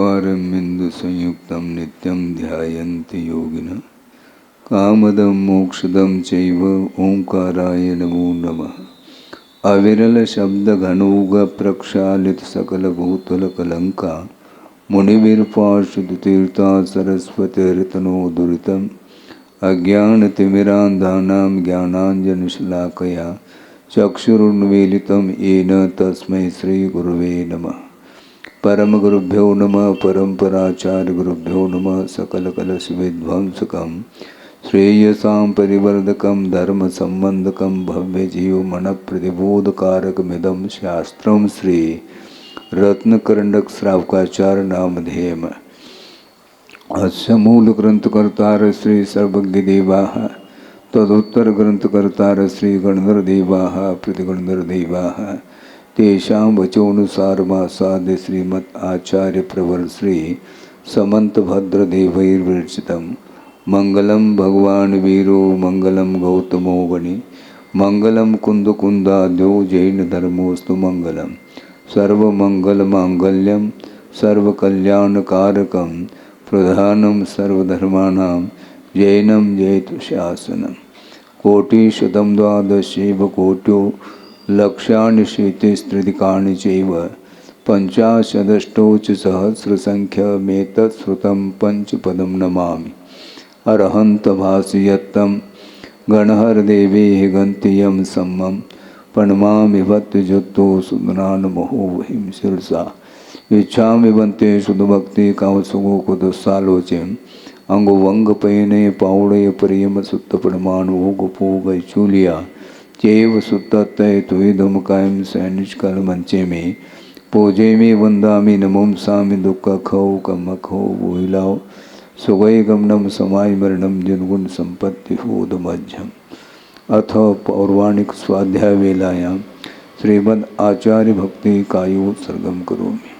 ओंकारमिन्दुसंयुक्तं नित्यं ध्यायन्ति योगिनः कामदं मोक्षदं चैव ओंकाराय नमो नमः। अविरल शब्द घनौघ प्रक्षालित सकल भूतल कलंका मुनिवीरपार्षद तीर्था सरस्वतीर्तनो दुरितम् अज्ञानतिमिरान्धानां ज्ञानाञ्जनशलाकया चक्षुरुन्मीलितं येन तस्मै श्रीगुरुवे नमः। परमगुरुभ्यो नमः। परम्पराचार्यगुरुभ्यो नमः। सकलकलशविध्वंसकं श्रेयसां परिवर्धकं धर्मसम्बन्धकं भव्यजीवमनप्रतिबोधकारकमिदं शास्त्रं श्री रत्नकरण्डक श्रावकाचार्य नामधेयम्। अस्य मूलग्रंथकर्तार श्री सर्वज्ञदेवाः तदुत्तर ग्रंथकर्तार श्री गणधरदेवाः प्रतिगणधरदेवाः तेषां वचोनुसारमासाद्य श्रीमद् आचार्य प्रवर श्री समन्तभद्रदेवैर्विरचितं मंगलम भगवान वीरो मंगलम गौतमो वनि मंगलम कुंदकुंदाद्यो जैन धर्मोस्तु मंगलम सर्वमंगलमांगल्यम सर्वकल्याणकारकं प्रधानम सर्वधर्माणां जैनम जयतु शासनम। कोटिशतं द्वादशैव कोट्यो लक्षाणि शीतिस्त्रिदिकानि चैव पञ्चाशदष्टौ च सहस्रसङ्ख्यमेतत् श्रुतं पंचपदं नमामि। अरहन्तभासयत्तं गणहरदेवेः गन्त्यं सम्मं प्रणमामि भक्तजुक्तो सुदनान्महो वहिं शिरसा इच्छामि बन्ते शुद्धभक्ति कामसुगो कुदसालोचेम अंगुवंगपयने पावड़य परियम सुत्तपरमाणुगोपोगैचूलिया चैव सुत्तत्तय तुइदम कायम सैनिष्कल मंचे में पूजे में वंदामि नमोंसामि दुःखखौ कमखौ वोहिलाओ सुगै गमनम समाय मरणम जिनगुण संपत्ति होदमज्जम। अथ पौर्वाणिक स्वाध्याय वेलायां श्रीमद् आचार्य भक्ति कायो सर्गम करोमि।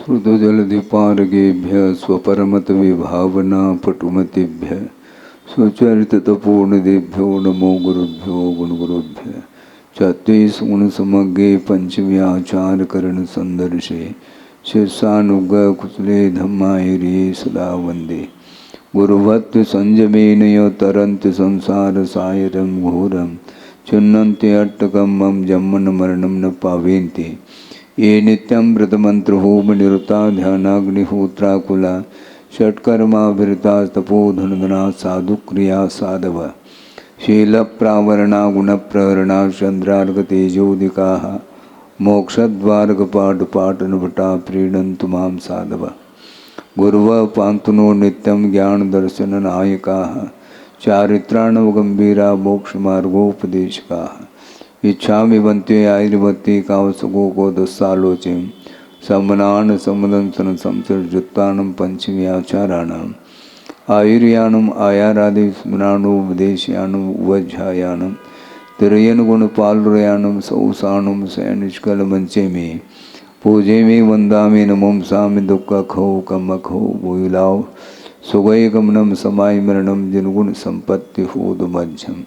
श्रुतजलधिपारगेभ्य स्वपरमत विभावना पटुमतिभ्य सुचरितपूर्णदेभ्यो नमो गुरुभ्यो गुणगुरुभ्य चत्वेश गुणसमग्रे पंचव्याचारकरण संदर्शे शीर्षानुग कुशले धम्मायिरे सदा वंदे गुरुभक्त संयमेन य तरन्ति संसार सायरं घोरं चिन्नन्ति अट्टकं मम जन्मन मरणं न पावेन्ति ये नित्यं व्रतमंत्रहोम निरुता ध्यानाग्निहोत्राकुला षट्कर्माभिरतास्तपोधनधना साधुक्रिया साधव शीलप्रावरणा गुणप्रहरणा चंद्रार्गतेजोदिकाः मोक्षद्वारकपाटपाटनभटा प्रीणन्तु मां साधव गुरुवः पान्तुनो नित्यं ज्ञानदर्शननायकाः चारित्राणवगम्भीरा मोक्षमार्गोपदेशकाः इच्छामि बन्ते आयुर्वती कावसुगो को दुस्सालोचिं सम्मनान सम्मदंसन संसर्जुत्तानं पंचम्याचाराणाम् आयुर्यानम् आयारादि स्मराणोपदेशयानम् उवज्झायानम् तिरयनगुणपालुरयानम् सौसानम् सैनिष्कलमञ्चे में पूजे में वन्दामि नमोंसामि दुःखखौ कमखौ भूयिलाओ सुगै गमनं समाय मरणं जिनगुण संपत्ति होदमज्झम्।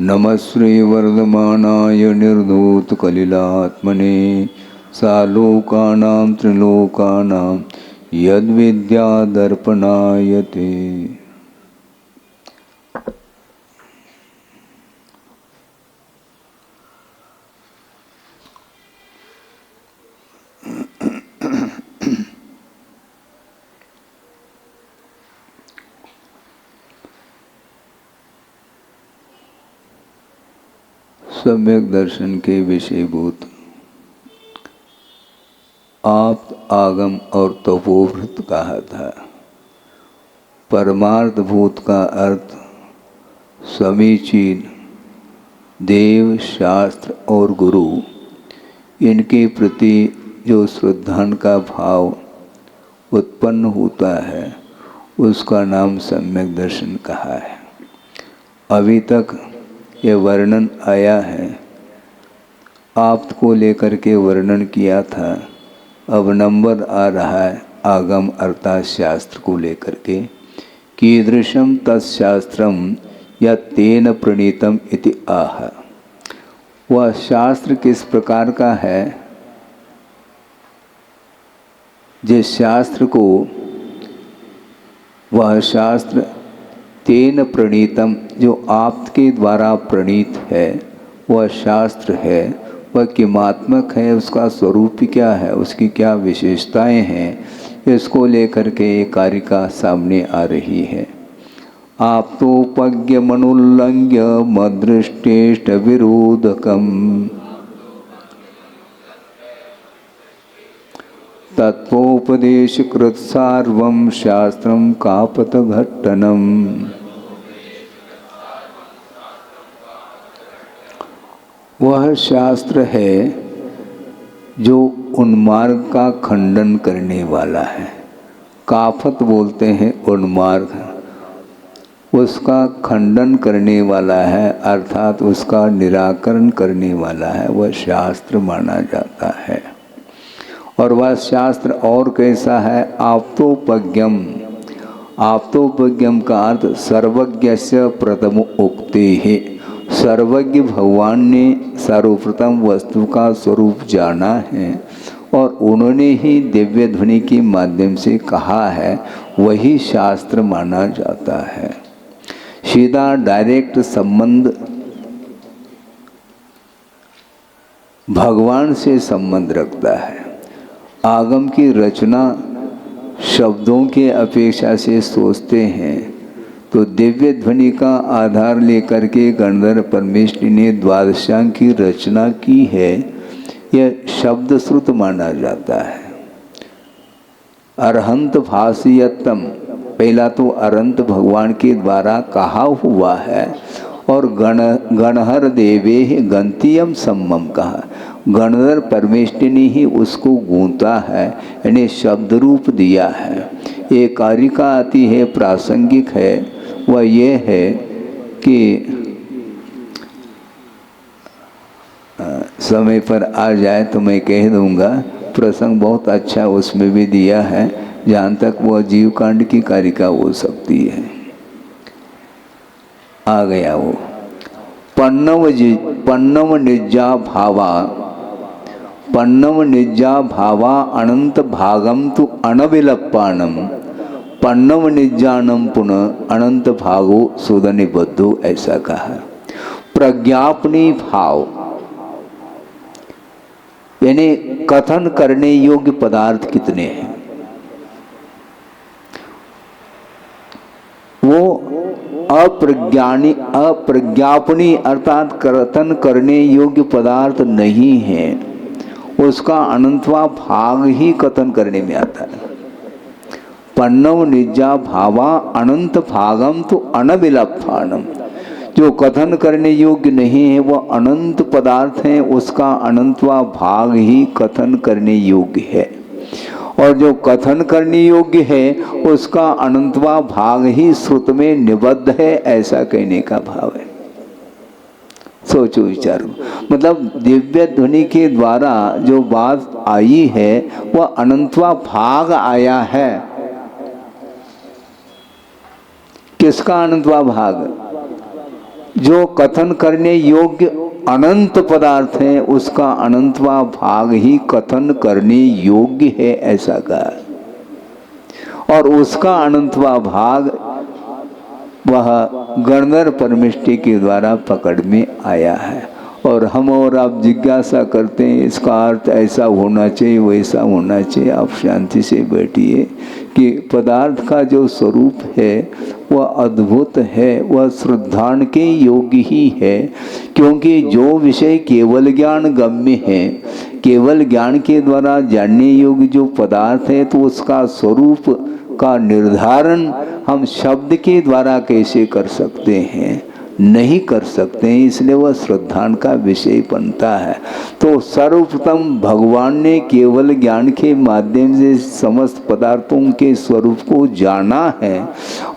नमः श्री वर्धमानाय निर्धूत कलिलात्मने सालोकानां त्रिलोकानां यद्विद्यादर्पणायते। सम्यक दर्शन के विषयभूत आप्त, आगम और तपोवृत कहा था। परमार्थ भूत का अर्थ समीचीन देव, शास्त्र और गुरु, इनके प्रति जो श्रद्धा का भाव उत्पन्न होता है उसका नाम सम्यक दर्शन कहा है। अभी तक ये वर्णन आया है, आप्त को लेकर के वर्णन किया था। अब नंबर आ रहा है आगम अर्थात शास्त्र को लेकर के। कीदृशम तत्शास्त्रम या तेन प्रणीतम इति आह। वह शास्त्र किस प्रकार का है, जिस शास्त्र को, वह शास्त्र तेन प्रणीतम, जो आपके द्वारा प्रणीत है वह शास्त्र है, वह किमात्मक है, उसका स्वरूप क्या है, उसकी क्या विशेषताएं हैं, इसको लेकर के ये कारिका सामने आ रही है। आप्तोपज्ञ मनुल्लंघ्य मदृष्टेष्ट विरोधकम तत्वोपदेशकृत सार्वं शास्त्रं कापतघट्टनम। वह शास्त्र है जो उन्मार्ग का खंडन करने वाला है। काफत बोलते हैं उन्मार्ग, उसका खंडन करने वाला है अर्थात उसका निराकरण करने वाला है, वह शास्त्र माना जाता है। और वह शास्त्र और कैसा है, आप्तोपज्ञम। आप्तोपज्ञम का अर्थ सर्वज्ञस्य प्रथम उक्ते है। सर्वज्ञ भगवान ने सर्वप्रथम वस्तु का स्वरूप जाना है और उन्होंने ही दिव्य ध्वनि के माध्यम से कहा है, वही शास्त्र माना जाता है। सीधा डायरेक्ट संबंध भगवान से संबंध रखता है। आगम की रचना शब्दों के अपेक्षा से सोचते हैं तो दिव्य ध्वनि का आधार लेकर के गणधर परमेश्वर ने द्वादशांग की रचना की है, यह शब्द श्रुत माना जाता है। अरहंत भाषियतम, पहला तो अरंत भगवान के द्वारा कहा हुआ है और गणहर देवे गंतियम सम्मम कहा। गणधर परमेश्वर ने ही उसको गूंथा है, यानी शब्द रूप दिया है। ये कारिका आती है, प्रासंगिक है, वह ये है कि समय पर आ जाए तो मैं कह दूंगा। प्रसंग बहुत अच्छा उसमें भी दिया है, जहाँ तक वह जीव कांड की कारिका हो सकती है। आ गया वो पन्नव निज्जा भावा। पन्नव निज्जा भावा अनंत भागम तु अनविलप्पाणम। पन्नव निज्जानम पुनः अनंत भागो सुदनिबद्धो, ऐसा कहा। प्रज्ञापनी भाव यानी कथन करने योग्य पदार्थ कितने हैं, वो अप्रज्ञापनी अर्थात कथन करने योग्य पदार्थ नहीं है, उसका अनंतवा भाग ही कथन करने में आता है। पन्नव निज्जा भावा अनंत भागम तो अनविलप्पाणम। जो कथन करने योग्य नहीं है वह अनंत पदार्थ है, उसका अनंतवा भाग ही कथन करने योग्य है। और जो कथन करने योग्य है उसका अनंतवा भाग ही श्रुत में निबद्ध है, ऐसा कहने का भाव है। सोचो विचारो, मतलब दिव्य ध्वनि के द्वारा जो बात आई है वह अनंतवा भाग आया है। किसका अनंतवा भाग? जो कथन करने योग्य अनंत पदार्थ है उसका अनंतवा भाग ही कथन करने योग्य है, ऐसा कहा। और उसका अनंतवा भाग वह गणधर परमेष्टि के द्वारा पकड़ में आया है। और हम और आप जिज्ञासा करते हैं इसका अर्थ ऐसा होना चाहिए, वैसा होना चाहिए। आप शांति से बैठिए, कि पदार्थ का जो स्वरूप है वह अद्भुत है, वह श्रद्धान के योग्य ही है। क्योंकि जो विषय केवल ज्ञान गम्य है, केवल ज्ञान के द्वारा जानने योग्य जो पदार्थ है, तो उसका स्वरूप का निर्धारण हम शब्द के द्वारा कैसे कर सकते हैं? नहीं कर सकते हैं, इसलिए वह श्रद्धान का विषय बनता है। तो सर्वप्रथम भगवान ने केवल ज्ञान के माध्यम से समस्त पदार्थों के स्वरूप को जाना है,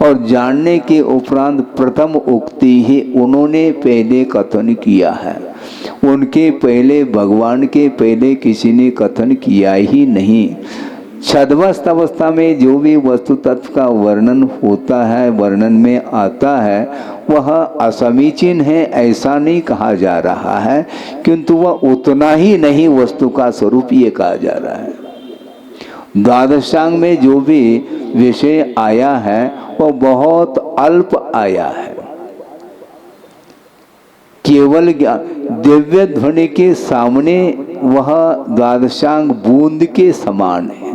और जानने के उपरांत प्रथम उक्ति ही उन्होंने पहले कथन किया है। उनके पहले, भगवान के पहले किसी ने कथन किया ही नहीं। छद्मस्त अवस्था में जो भी वस्तु तत्व का वर्णन होता है, वर्णन में आता है, वह असमीचीन है ऐसा नहीं कहा जा रहा है, किंतु वह उतना ही नहीं वस्तु का स्वरूप ये कहा जा रहा है। द्वादशांग में जो भी विषय आया है वह बहुत अल्प आया है। केवल दिव्य ध्वनि के सामने वह द्वादशांग बूंद के समान है।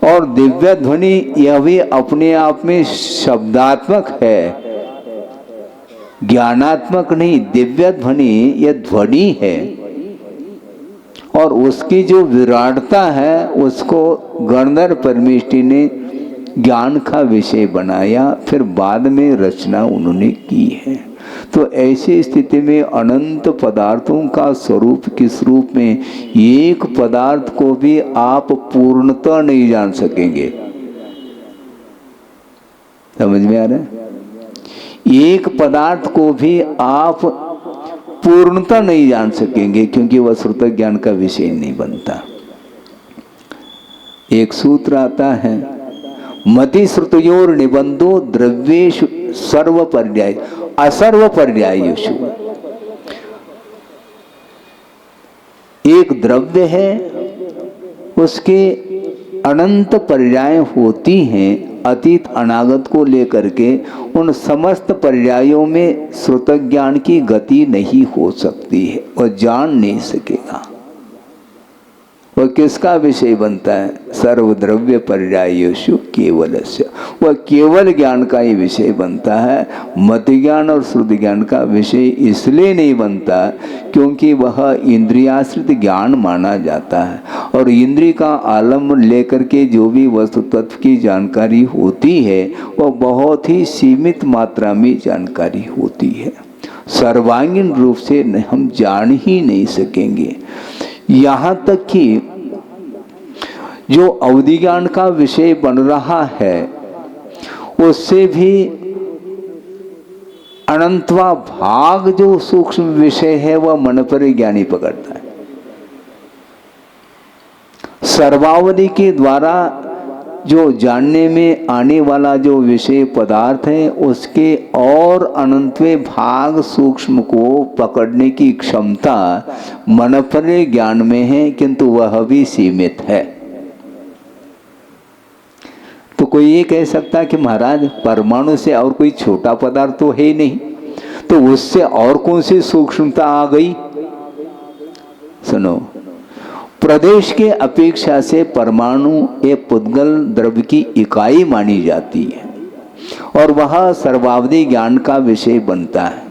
और दिव्य ध्वनि यह भी अपने आप में शब्दात्मक है, ज्ञानात्मक नहीं। दिव्य ध्वनि यह ध्वनि है, और उसकी जो विराटता है उसको गणधर परमेष्ठी ने ज्ञान का विषय बनाया, फिर बाद में रचना उन्होंने की है। तो ऐसी स्थिति में अनंत पदार्थों का स्वरूप किस रूप में, एक पदार्थ को भी आप पूर्णतः नहीं जान सकेंगे। समझ में आ रहा है? एक पदार्थ को भी आप पूर्णतः नहीं जान सकेंगे, क्योंकि वह श्रुत ज्ञान का विषय नहीं बनता। एक सूत्र आता है, मति श्रुतयोर निबंधो द्रव्येषु सर्व पर्याय असर्व पर्यायेषु। एक द्रव्य है, उसके अनंत पर्याय होती हैं, अतीत अनागत को लेकर के उन समस्त पर्यायों में श्रुत ज्ञान की गति नहीं हो सकती है, वह जान नहीं सकेगा। वह किसका विषय बनता है? सर्वद्रव्य पर्यायेषु केवलस्य, वह केवल ज्ञान का ही विषय बनता है। मत ज्ञान और श्रुति ज्ञान का विषय इसलिए नहीं बनता क्योंकि वह इंद्रियाश्रित ज्ञान माना जाता है, और इंद्रिय का आलम्बन लेकर के जो भी वस्तु तत्व की जानकारी होती है वह बहुत ही सीमित मात्रा में जानकारी होती है। सर्वांगीण रूप से हम जान ही नहीं सकेंगे। यहाँ तक कि जो अवधि ज्ञान का विषय बन रहा है उससे भी अनंतवा भाग जो सूक्ष्म विषय है वह मन पर ज्ञानी पकड़ता है। सर्वावधि के द्वारा जो जानने में आने वाला जो विषय पदार्थ है उसके और अनंतवें भाग सूक्ष्म को पकड़ने की क्षमता मन पर ज्ञान में है, किंतु वह भी सीमित है। तो कोई ये कह सकता है कि महाराज परमाणु से और कोई छोटा पदार्थ तो है ही नहीं, तो उससे और कौन सी सूक्ष्मता आ गई? सुनो, प्रदेश के अपेक्षा से परमाणु एक पुद्गल द्रव्य की इकाई मानी जाती है, और वह सर्वावधि ज्ञान का विषय बनता है।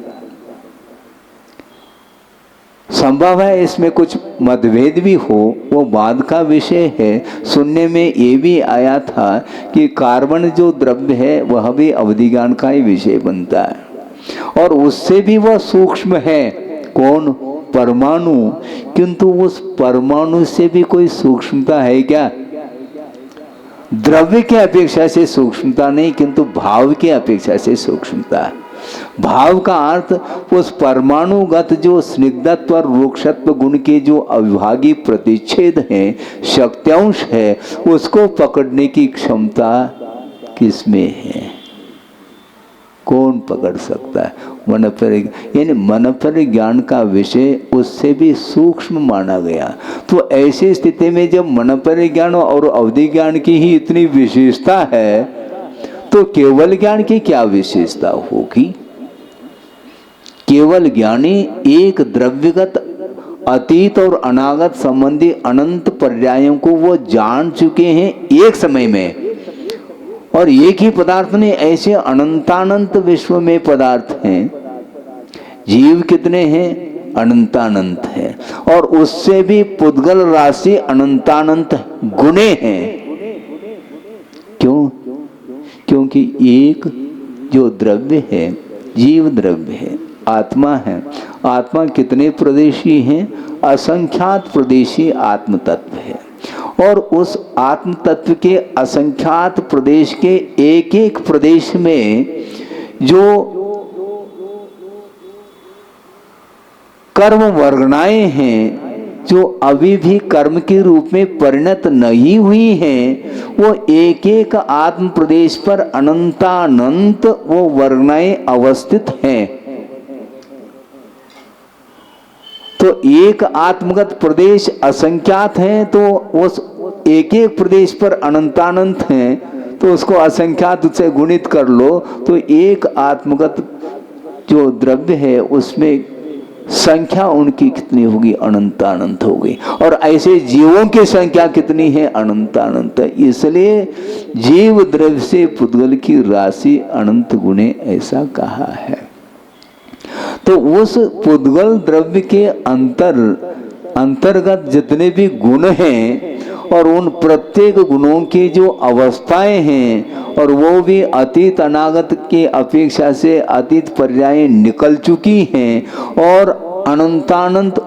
संभव है इसमें कुछ मतभेद भी हो, वो बाद का विषय है। सुनने में ये भी आया था कि कार्बन जो द्रव्य है वह भी अवधि ज्ञान का ही विषय बनता है, और उससे भी वह सूक्ष्म है। कौन? परमाणु। किंतु उस परमाणु से भी कोई सूक्ष्मता है क्या? द्रव्य के अपेक्षा से सूक्ष्मता नहीं, किंतु भाव के अपेक्षा से सूक्ष्मता है। भाव का अर्थ उस परमाणुगत जो स्निग्धत्व और रूक्षत्व गुण के जो अविभागी प्रतिच्छेद हैं, शक्त्यांश है, उसको पकड़ने की क्षमता किसमें है? कौन पकड़ सकता है? मन पर, यानी मन पर ज्ञान का विषय उससे भी सूक्ष्म माना गया। तो ऐसी स्थिति में जब मन पर ज्ञान और अवधि ज्ञान की ही इतनी विशेषता है, तो केवल ज्ञान की क्या विशेषता होगी? केवल ज्ञानी एक द्रव्यगत अतीत और अनागत संबंधी अनंत पर्यायों को वो जान चुके हैं एक समय में, और एक ही पदार्थ नहीं, ऐसे अनंतानंत विश्व में पदार्थ हैं। जीव कितने हैं? अनंतानंत है। और उससे भी पुद्गल राशि अनंतानंत गुणे हैं। क्यों? क्योंकि एक जो द्रव्य है, जीव द्रव्य है, आत्मा है। आत्मा कितने प्रदेशी हैं? असंख्यात प्रदेशी आत्म तत्व है। और उस आत्म तत्व के असंख्यात प्रदेश के एक एक प्रदेश में जो कर्म वर्गणाएं हैं, जो अभी भी कर्म के रूप में परिणत नहीं हुई हैं, वो एक एक आत्म प्रदेश पर अनंतानंत वो वर्गणाएं अवस्थित हैं। तो एक आत्मगत प्रदेश असंख्यात है, तो उस एक एक प्रदेश पर अनंतानंत है, तो उसको असंख्यात से गुणित कर लो, तो एक आत्मगत जो द्रव्य है उसमें संख्या उनकी कितनी होगी? अनंतानंत होगी। और ऐसे जीवों की संख्या कितनी है? अनंतानंत। इसलिए जीव द्रव्य से पुद्गल की राशि अनंत गुणे ऐसा कहा है। तो उस पुद्गल द्रव्य के अंतर्गत जितने भी गुण हैं और उन प्रत्येक गुणों की जो अवस्थाएं हैं, और वो भी अतीत अनागत की अपेक्षा से अतीत पर्याय निकल चुकी हैं और अनंतानंत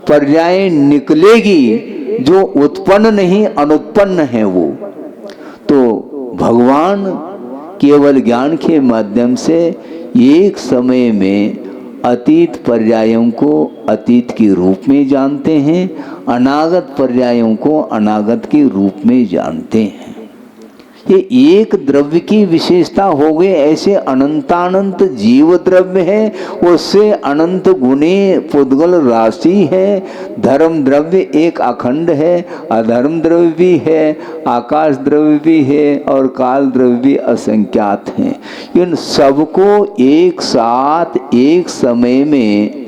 पर्याय निकलेगी, जो उत्पन्न नहीं अनुत्पन्न है वो। तो भगवान केवल ज्ञान के माध्यम से एक समय में अतीत पर्यायों को अतीत के रूप में जानते हैं, अनागत पर्यायों को अनागत के रूप में जानते हैं। ये एक द्रव्य की विशेषता हो गई। ऐसे अनंतानंत जीव द्रव्य है, उससे अनंत गुणे पुद्गल राशि है। धर्म द्रव्य एक अखंड है, अधर्म द्रव्य भी है, आकाश द्रव्य भी है और काल द्रव्य भी असंख्यात हैं। इन सबको एक साथ एक समय में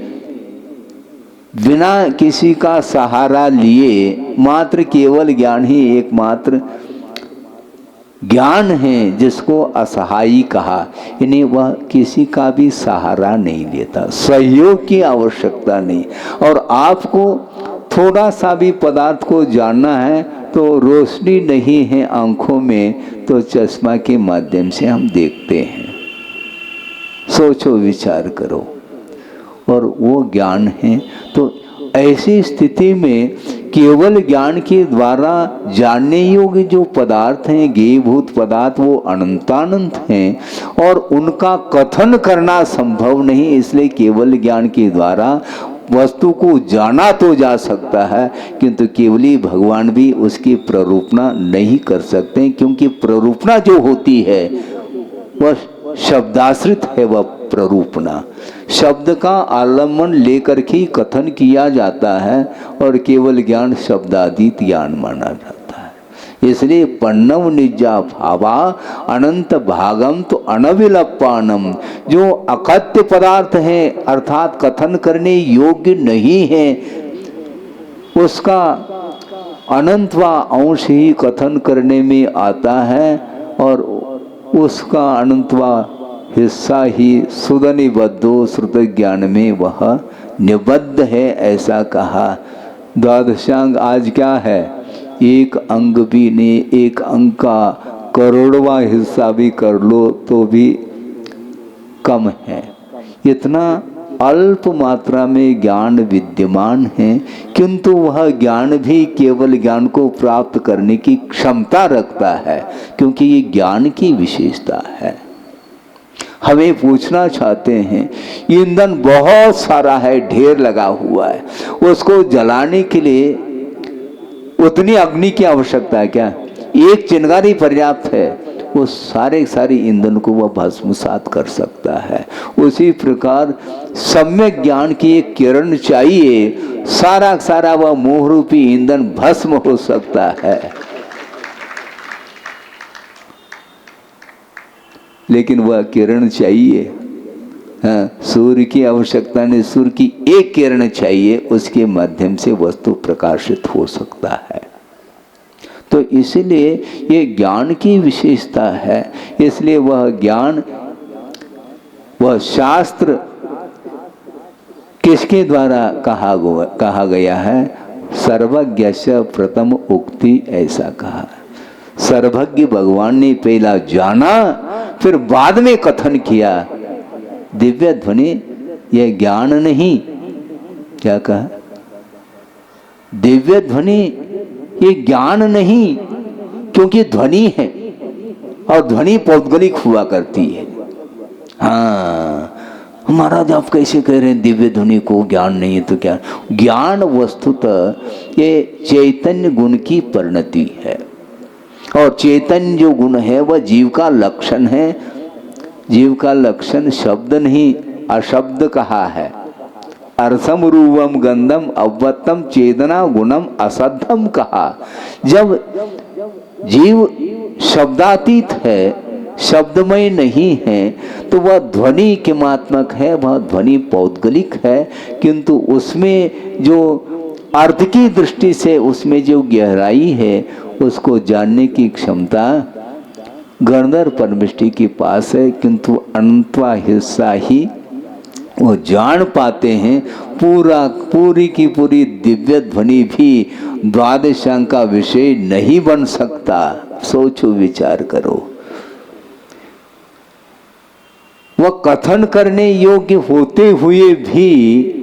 बिना किसी का सहारा लिए मात्र केवल ज्ञान ही एकमात्र ज्ञान है, जिसको असहायी कहा। यानी वह किसी का भी सहारा नहीं लेता, सहयोग की आवश्यकता नहीं। और आपको थोड़ा सा भी पदार्थ को जानना है तो रोशनी नहीं है आंखों में, तो चश्मा के माध्यम से हम देखते हैं। सोचो, विचार करो, और वो ज्ञान है। तो ऐसी स्थिति में केवल ज्ञान के द्वारा जानने योग्य जो पदार्थ हैं, ज्ञेयभूत पदार्थ, वो अनंतानंत हैं और उनका कथन करना संभव नहीं। इसलिए केवल ज्ञान के द्वारा वस्तु को जाना तो जा सकता है, किंतु केवली भगवान भी उसकी प्ररूपणा नहीं कर सकते, क्योंकि प्ररूपणा जो होती है वह शब्दाश्रित है। वह प्ररूपणा शब्द का आलम्बन लेकर के कथन किया जाता है, और केवल ज्ञान शब्दातीत ज्ञान माना जाता है। इसलिए पन्नव निजा भावा अनंत भागम तो अनविलपानम, जो अकथ्य पदार्थ है अर्थात कथन करने योग्य नहीं है, उसका अनंत व अंश ही कथन करने में आता है, और उसका अनंत व हिस्सा ही सुदनिबद्धो श्रुत ज्ञान में वह निबद्ध है, ऐसा कहा। द्वादशांग आज क्या है? एक अंग भी नहीं, एक अंग का करोड़वा हिस्सा भी कर लो तो भी कम है। इतना अल्प मात्रा में ज्ञान विद्यमान है, किंतु वह ज्ञान भी केवल ज्ञान को प्राप्त करने की क्षमता रखता है, क्योंकि ये ज्ञान की विशेषता है। हमें पूछना चाहते हैं, ईंधन बहुत सारा है, ढेर लगा हुआ है, उसको जलाने के लिए उतनी अग्नि की आवश्यकता है क्या? एक चिंगारी पर्याप्त है, वो सारे ईंधन को वह भस्मसात कर सकता है। उसी प्रकार सम्यक ज्ञान की एक किरण चाहिए, सारा वह मोह रूपी ईंधन भस्म हो सकता है। लेकिन वह किरण चाहिए। हाँ, सूर्य की आवश्यकता नहीं, सूर्य की एक किरण चाहिए, उसके माध्यम से वस्तु प्रकाशित हो सकता है। तो इसीलिए ये ज्ञान की विशेषता है। इसलिए वह ज्ञान, वह शास्त्र किसके द्वारा कहा गया है? सर्वज्ञस्य प्रथम उक्ति, ऐसा कहा। सर्वज्ञ भगवान ने पहला जाना, फिर बाद में कथन किया। दिव्य ध्वनि यह ज्ञान नहीं, क्या कहा? दिव्य ध्वनि ये ज्ञान नहीं, क्योंकि ध्वनि है और ध्वनि पौद्गलिक हुआ करती है। हाँ महाराज आप कैसे कह रहे हैं दिव्य ध्वनि को ज्ञान नहीं है? तो क्या ज्ञान? वस्तुतः ये चैतन्य गुण की परिणति है, और चैतन्य जो गुण है वह जीव का लक्षण है। जीव का लक्षण शब्द नहीं, अशब्द कहा है। अर्थम रूपम गंधम अव्वत्तम चेतना गुणम असद्धम कहा। जब जीव शब्दातीत है, शब्दमय नहीं है, तो वह ध्वनि के मात्मक है, वह ध्वनि पौद्गलिक है, किंतु उसमें जो अर्थ की दृष्टि से उसमें जो गहराई है उसको जानने की क्षमता गणधर परमिष्टि के पास है, किंतु अनंतवा हिस्सा ही वो जान पाते हैं। पूरी की पूरी दिव्य ध्वनि भी द्वादशांग का विषय नहीं बन सकता। सोचो, विचार करो। वह कथन करने योग्य होते हुए भी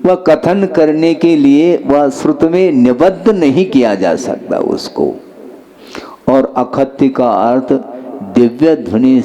वह कथन करने के लिए वह श्रुत में निबद्ध नहीं किया जा सकता उसको। और अकथ्य का अर्थ दिव्य ध्वनि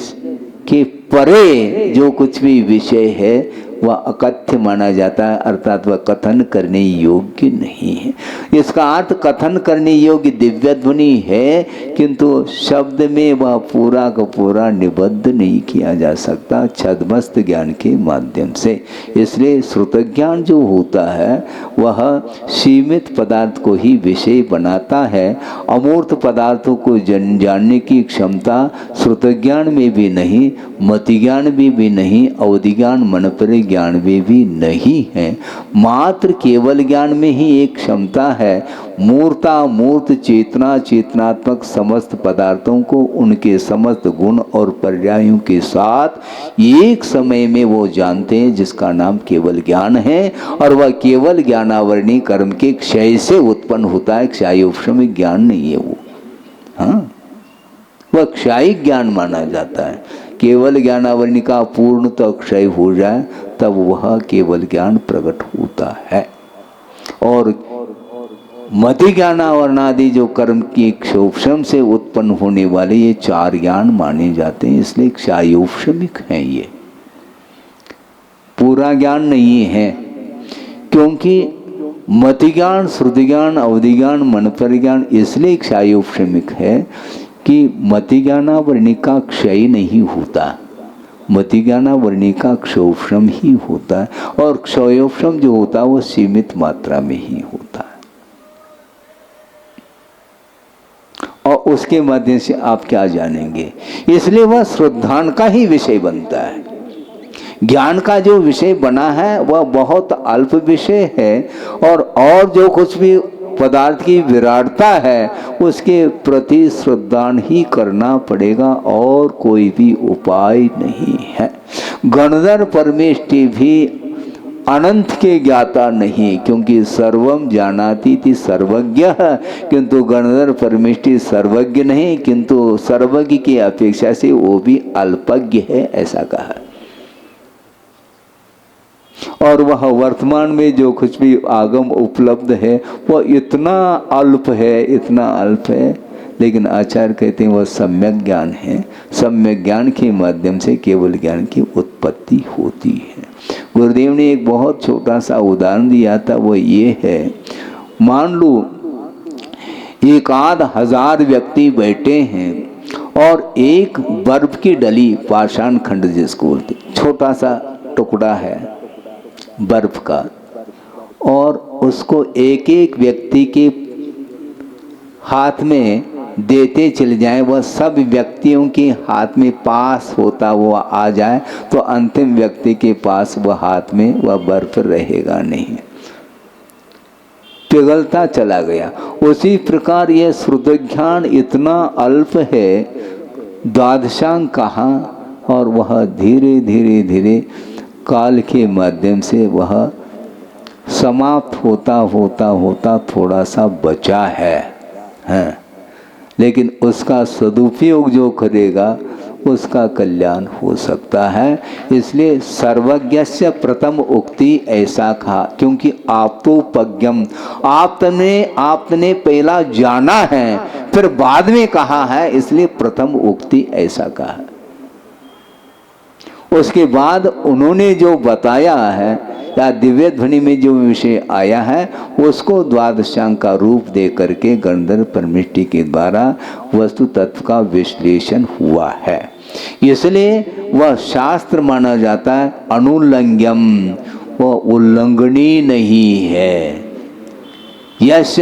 के परे जो कुछ भी विषय है वह अकथ्य माना जाता है, अर्थात वह कथन करने योग्य नहीं है। इसका अर्थ कथन करने योग्य दिव्य ध्वनि है, किंतु शब्द में वह पूरा का पूरा निबद्ध नहीं किया जा सकता छद्मस्त ज्ञान के माध्यम से। इसलिए श्रुत ज्ञान जो होता है वह सीमित पदार्थ को ही विषय बनाता है। अमूर्त पदार्थों को जानने की क्षमता श्रुत ज्ञान में भी नहीं, मति ज्ञान में भी नहीं, अवधि ज्ञान मनपरे ज्ञान में भी नहीं है। मात्र केवल ज्ञान में ही एक क्षमता है, मूर्ता मूर्त चेतना चेतनात्मक समस्त पदार्थों को उनके समस्त गुण और पर्यायों के साथ एक समय में वो जानते हैं, जिसका नाम केवल ज्ञान है। और वह केवल ज्ञानावरणी कर्म के क्षय से उत्पन्न होता है, क्षयोपशम ज्ञान नहीं है वो। हाँ, वह क्षयिक ज्ञान माना जाता है। केवल ज्ञानावरणी का पूर्णतः क्षय हो जाए तब वह केवल ज्ञान प्रकट होता है। और मति ज्ञानावरणादि जो कर्म की क्षयोपशम से उत्पन्न होने वाले ये चार ज्ञान माने जाते हैं, इसलिए क्षयोपशमिक हैं। ये पूरा ज्ञान नहीं है, क्योंकि मति ज्ञान, श्रुति ज्ञान, अवधि ज्ञान, मनपर ज्ञान इसलिए क्षयोपशमिक है कि मति ज्ञानावरणी का क्षय नहीं होता, मति ज्ञानावरणी का क्षयोपशम ही होता है। और क्षयोपशम जो होता है वो सीमित मात्रा में ही होता है। और उसके माध्यम से आप क्या जानेंगे? इसलिए वह श्रद्धान का ही विषय बनता है। ज्ञान का जो विषय बना है वह बहुत अल्प विषय है, और जो कुछ भी पदार्थ की विराटता है उसके प्रति श्रद्धान ही करना पड़ेगा, और कोई भी उपाय नहीं है। गणधर परमेष्टि भी अनंत के ज्ञाता नहीं, क्योंकि सर्वम जानाति थी सर्वज्ञ, किंतु गणधर परमेष्टि सर्वज्ञ नहीं, किंतु सर्वज्ञ की अपेक्षा से वो भी अल्पज्ञ है, ऐसा कहा। और वह वर्तमान में जो कुछ भी आगम उपलब्ध है वह इतना अल्प है, इतना अल्प है, लेकिन आचार्य कहते हैं वह सम्यक ज्ञान है। सम्यक ज्ञान के माध्यम से केवल ज्ञान की उत्पत्ति होती है। गुरुदेव ने एक बहुत छोटा सा उदाहरण दिया था, वो ये है, मान लो 1,000 व्यक्ति बैठे हैं और एक बर्फ की डली, पाषाण खंड जिसको बोलते, छोटा सा टुकड़ा है बर्फ का, और उसको एक एक व्यक्ति के हाथ में देते चले जाएं, वह सब व्यक्तियों के हाथ में पास होता हुआ आ जाए, तो अंतिम व्यक्ति के पास वह हाथ में वह बर्फ रहेगा नहीं। पिघलता चला गया। उसी प्रकार यह श्रुत ज्ञान इतना अल्प है, द्वादशांग कहाँ, और वह धीरे धीरे धीरे काल के माध्यम से वह समाप्त होता होता होता थोड़ा सा बचा है। लेकिन उसका सदुपयोग जो करेगा उसका कल्याण हो सकता है। इसलिए सर्वज्ञस्य प्रथम उक्ति ऐसा कहा, क्योंकि आप तो पज्ञम, आपने पहला जाना है फिर बाद में कहा है, इसलिए प्रथम उक्ति ऐसा कहा है। उसके बाद उन्होंने जो बताया है या दिव्य ध्वनि में जो विषय आया है उसको द्वादशांग का रूप दे करके गंधर्व परमिष्टि के द्वारा वस्तु तत्व का विश्लेषण हुआ है। इसलिए वह शास्त्र माना जाता है अनुल्लंघ्यम, वह उल्लंघनीय नहीं है। यश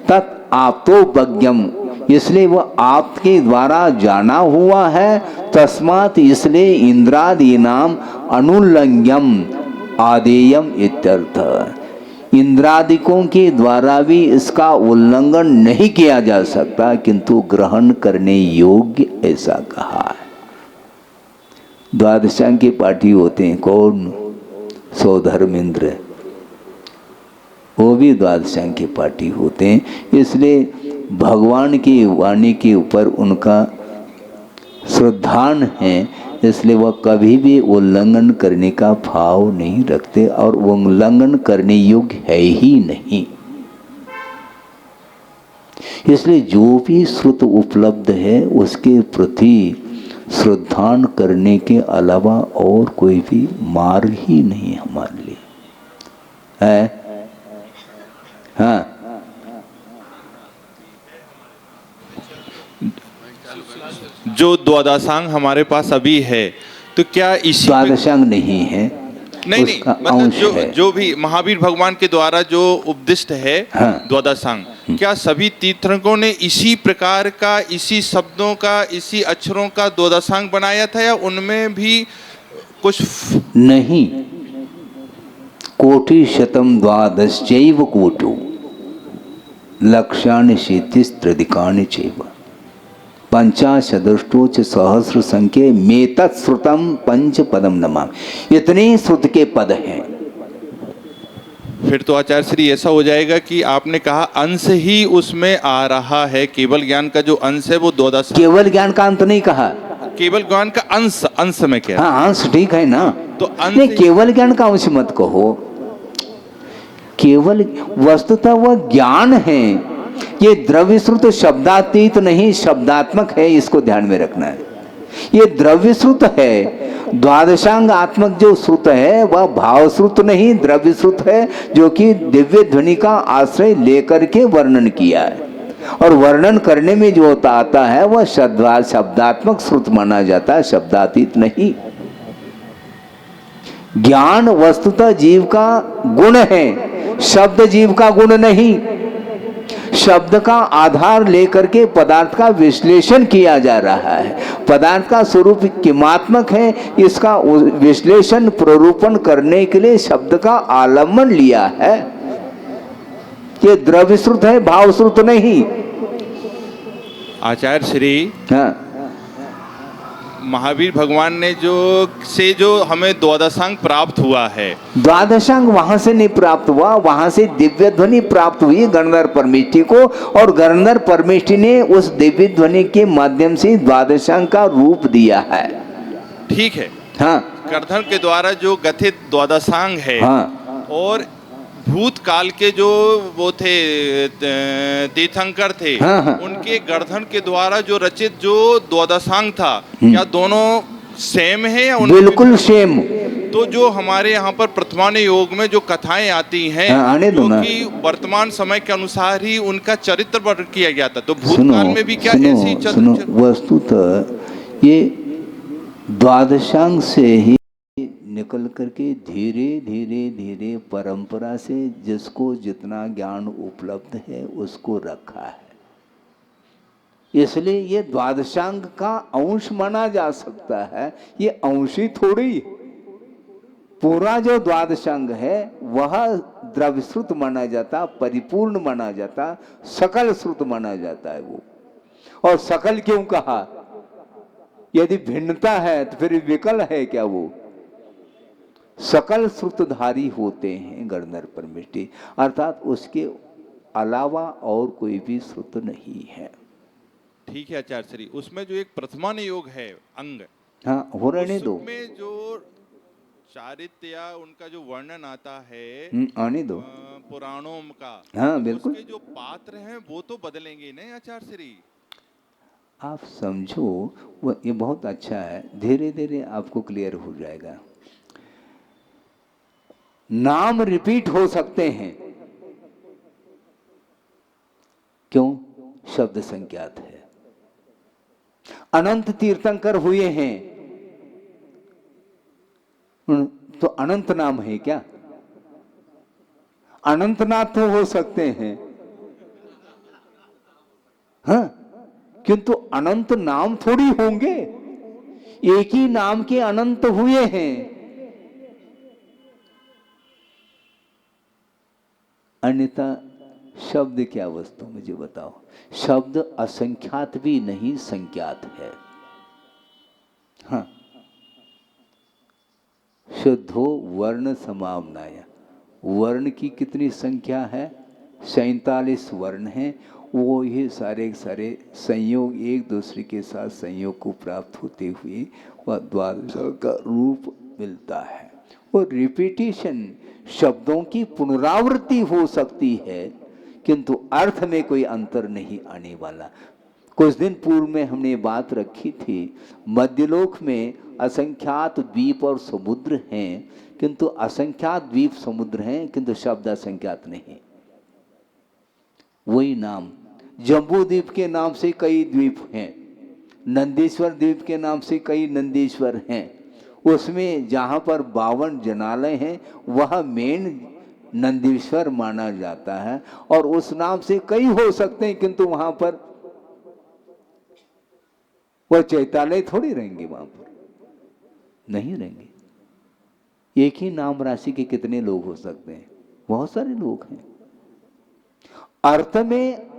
तत् आप्तोपज्ञम, इसलिए वह आपके द्वारा जाना हुआ है। तस्मात्, इसलिए इंद्रादि नाम अनुल्लंघ्यम आदेयम इत्यर्थ। इंद्रादिकों के द्वारा भी इसका उल्लंघन नहीं किया जा सकता, किंतु ग्रहण करने योग्य ऐसा कहा है। द्वादशांग के पाठी होते हैं कौन? सौधर्मेंद्र, वो भी द्वादशांग के पाठी होते हैं। इसलिए भगवान की वाणी के ऊपर उनका श्रद्धान है, इसलिए वह कभी भी उल्लंघन करने का भाव नहीं रखते और वो उल्लंघन करने योग्य है ही नहीं। इसलिए जो भी श्रुत उपलब्ध है उसके प्रति श्रद्धान करने के अलावा और कोई भी मार्ग ही नहीं हमारे लिए है। हाँ, जो द्वादशांग हमारे पास अभी है, तो क्या इसी द्वादशांग नहीं है, नहीं मतलब जो भी महावीर भगवान के द्वारा जो उपदिष्ट है हाँ। द्वादशांग, क्या सभी तीर्थंकरों ने इसी प्रकार का, इसी शब्दों का, इसी अक्षरों का द्वादशांग बनाया था या उनमें भी कुछ नहीं? कोटि शतम द्वादश्चैव कोटो लक्षाणि शीतिस्त्रिदिकानि चैव पंचाशदुष्टोच सहस्र संख्ये मेतत् श्रुतम पंच पदम नमामि। इतने श्रुत के पद हैं। फिर तो आचार्य श्री ऐसा हो जाएगा कि आपने कहा अंश ही उसमें आ रहा है, केवल ज्ञान का जो अंश है वो द्वादश। केवल ज्ञान का अंत नहीं कहा, केवल ज्ञान का अंश, अंश में क्या? हाँ, अंश ठीक है ना, तो अंश नहीं, केवल ज्ञान का अंश मत कहो। केवल वस्तुतः वह ज्ञान है, ये द्रव्य श्रुत शब्दातीत नहीं शब्दात्मक है, इसको ध्यान में रखना है। ये द्रव्य श्रुत है। द्वादशांग आत्मक जो श्रुत है वह भाव श्रुत नहीं द्रव्य श्रुत है, जो कि दिव्य ध्वनि का आश्रय लेकर के वर्णन किया है। और वर्णन करने में जो होता आता है वह शब्दात्मक श्रुत माना जाता है, शब्दातीत नहीं। ज्ञान वस्तुतः जीव का गुण है, शब्द जीव का गुण नहीं। शब्द का आधार लेकर के पदार्थ का विश्लेषण किया जा रहा है। पदार्थ का स्वरूप किमात्मक है, इसका विश्लेषण प्ररूपण करने के लिए शब्द का आलम्बन लिया है। ये द्रव्य श्रुत है, भाव श्रुत नहीं। आचार्य श्री, हाँ, महावीर भगवान ने जो हमें द्वादशांग प्राप्त हुआ है, द्वादशांग वहां से नहीं प्राप्त हुआ, वहां से दिव्य ध्वनि प्राप्त हुई गणधर परमेष्टि को, और गणधर परमेष्टि ने उस दिव्य ध्वनि के माध्यम से द्वादशांग का रूप दिया है। ठीक है, हाँ, गणधर के द्वारा जो गठित द्वादशांग है, हाँ, और भूतकाल के जो वो थे तीर्थंकर थे, हाँ, हाँ, उनके गर्धन के द्वारा जो रचित जो द्वादशांग था, क्या दोनों सेम है या बिल्कुल सेम? तो जो हमारे यहाँ पर प्रथमान योग में जो कथाएं आती हैं, क्योंकि वर्तमान समय के अनुसार ही उनका चरित्र वर्णन किया गया था, तो भूतकाल में भी क्या ऐसी वस्तुतः ये द्वादशांग से ही निकल करके धीरे धीरे धीरे परंपरा से जिसको जितना ज्ञान उपलब्ध है उसको रखा है। इसलिए ये द्वादशांग का अंश माना जा सकता है, ये अंश ही थोड़ी। पूरा जो द्वादशांग है वह द्रव्य श्रुत माना जाता, परिपूर्ण माना जाता, सकल श्रुत माना जाता है वो। और सकल क्यों कहा? यदि भिन्नता है तो फिर विकल है क्या वो? सकल श्रुतधारी होते हैं गणधर परमेष्टि, अर्थात उसके अलावा और कोई भी श्रुत नहीं है। ठीक है आचार्य श्री, उसमें जो एक प्रथमान योग है अंग, हाँ हो रहने दो, उसमें जो चारित्र्य या उनका जो वर्णन आता है आने दो पुराणों का, हाँ तो बिल्कुल। उसके जो पात्र हैं वो तो बदलेंगे नहीं आचार्य श्री? आप समझो वो, ये बहुत अच्छा है, धीरे धीरे आपको क्लियर हो जाएगा। नाम रिपीट हो सकते हैं, क्यों? शब्द संज्ञात है। अनंत तीर्थंकर हुए हैं तो अनंत नाम है क्या? अनंतनाथ तो हो सकते हैं, हाँ, किंतु अनंत नाम थोड़ी होंगे। एक ही नाम के अनंत हुए हैं। अन्यथा शब्द क्या वस्तु, मुझे बताओ? शब्द असंख्यात भी नहीं, संख्यात है। हाँ, शुद्धो वर्ण समावनाया, वर्ण की कितनी संख्या है? 47 वर्ण हैं। वो ये सारे सारे संयोग एक दूसरे के साथ संयोग को प्राप्त होते हुए वह द्वादश का रूप मिलता है। वो रिपीटिशन, शब्दों की पुनरावृत्ति हो सकती है, किंतु अर्थ में कोई अंतर नहीं आने वाला। कुछ दिन पूर्व में हमने बात रखी थी, मध्यलोक में असंख्यात द्वीप और समुद्र हैं, किंतु असंख्यात द्वीप समुद्र हैं, किंतु शब्द असंख्यात नहीं। वही नाम, जम्बू द्वीप के नाम से कई द्वीप हैं, नंदीश्वर द्वीप के नाम से कई नंदीश्वर हैं। उसमें जहाँ पर 52 जनालय हैं वह मेन नंदीश्वर माना जाता है, और उस नाम से कई हो सकते हैं, किंतु वहां पर वह चैतालय थोड़ी रहेंगे, वहां पर नहीं रहेंगे। एक ही नाम राशि के कितने लोग हो सकते हैं? बहुत सारे लोग हैं। अर्थ में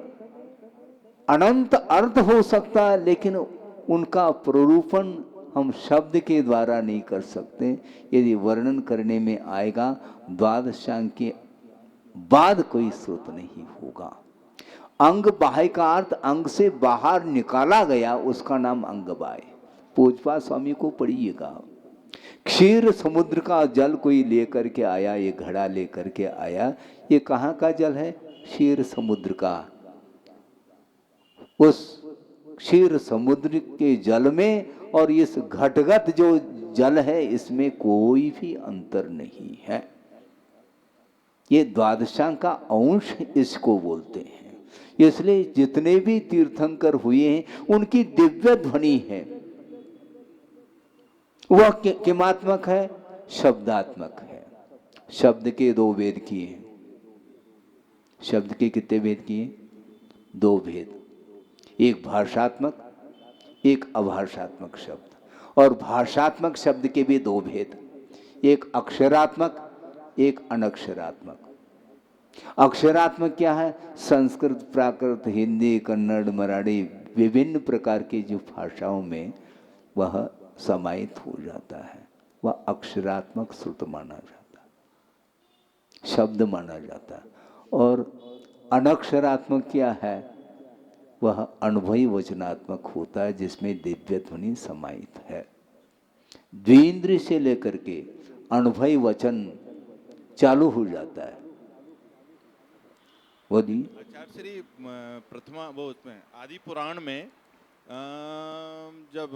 अनंत अर्थ हो सकता है, लेकिन उनका प्ररूपण हम शब्द के द्वारा नहीं कर सकते। यदि वर्णन करने में आएगा, द्वादशांग के बाद कोई स्रोत नहीं होगा। अंग बाह्य का अर्थ अंग से बाहर निकाला गया, उसका नाम अंग बाह्य। पूजपा स्वामी को पढ़िएगा, क्षीर समुद्र का जल कोई लेकर के आया, ये घड़ा लेकर के आया, ये कहाँ का जल है? क्षीर समुद्र का। उस क्षीर समुद्र के जल में और इस घटगत जो जल है, इसमें कोई भी अंतर नहीं है। ये द्वादशांग का अंश इसको बोलते हैं। इसलिए जितने भी तीर्थंकर हुए हैं उनकी दिव्य ध्वनि है, वह किमात्मक है? शब्दात्मक है। शब्द के 2 भेद किए। शब्द के कितने भेद किए? 2 भेद, एक भाषात्मक, एक अभाषात्मक शब्द। और भाषात्मक शब्द के भी 2 भेद, एक अक्षरात्मक, एक अनक्षरात्मक। अक्षरात्मक क्या है? संस्कृत, प्राकृत, हिंदी, कन्नड़, मराठी, विभिन्न प्रकार की जो भाषाओं में वह समाहित हो जाता है, वह अक्षरात्मक श्रुत माना जाता है, शब्द माना जाता है। और अनक्षरात्मक क्या है? वह अनुभवी वचनात्मक होता है, जिसमें दिव्य ध्वनि समाहित है। द्विंद्रिय से लेकर के अनुभवी वचन चालू हो जाता है। आचार्य श्री प्रथमा वो उसमें आदि पुराण में जब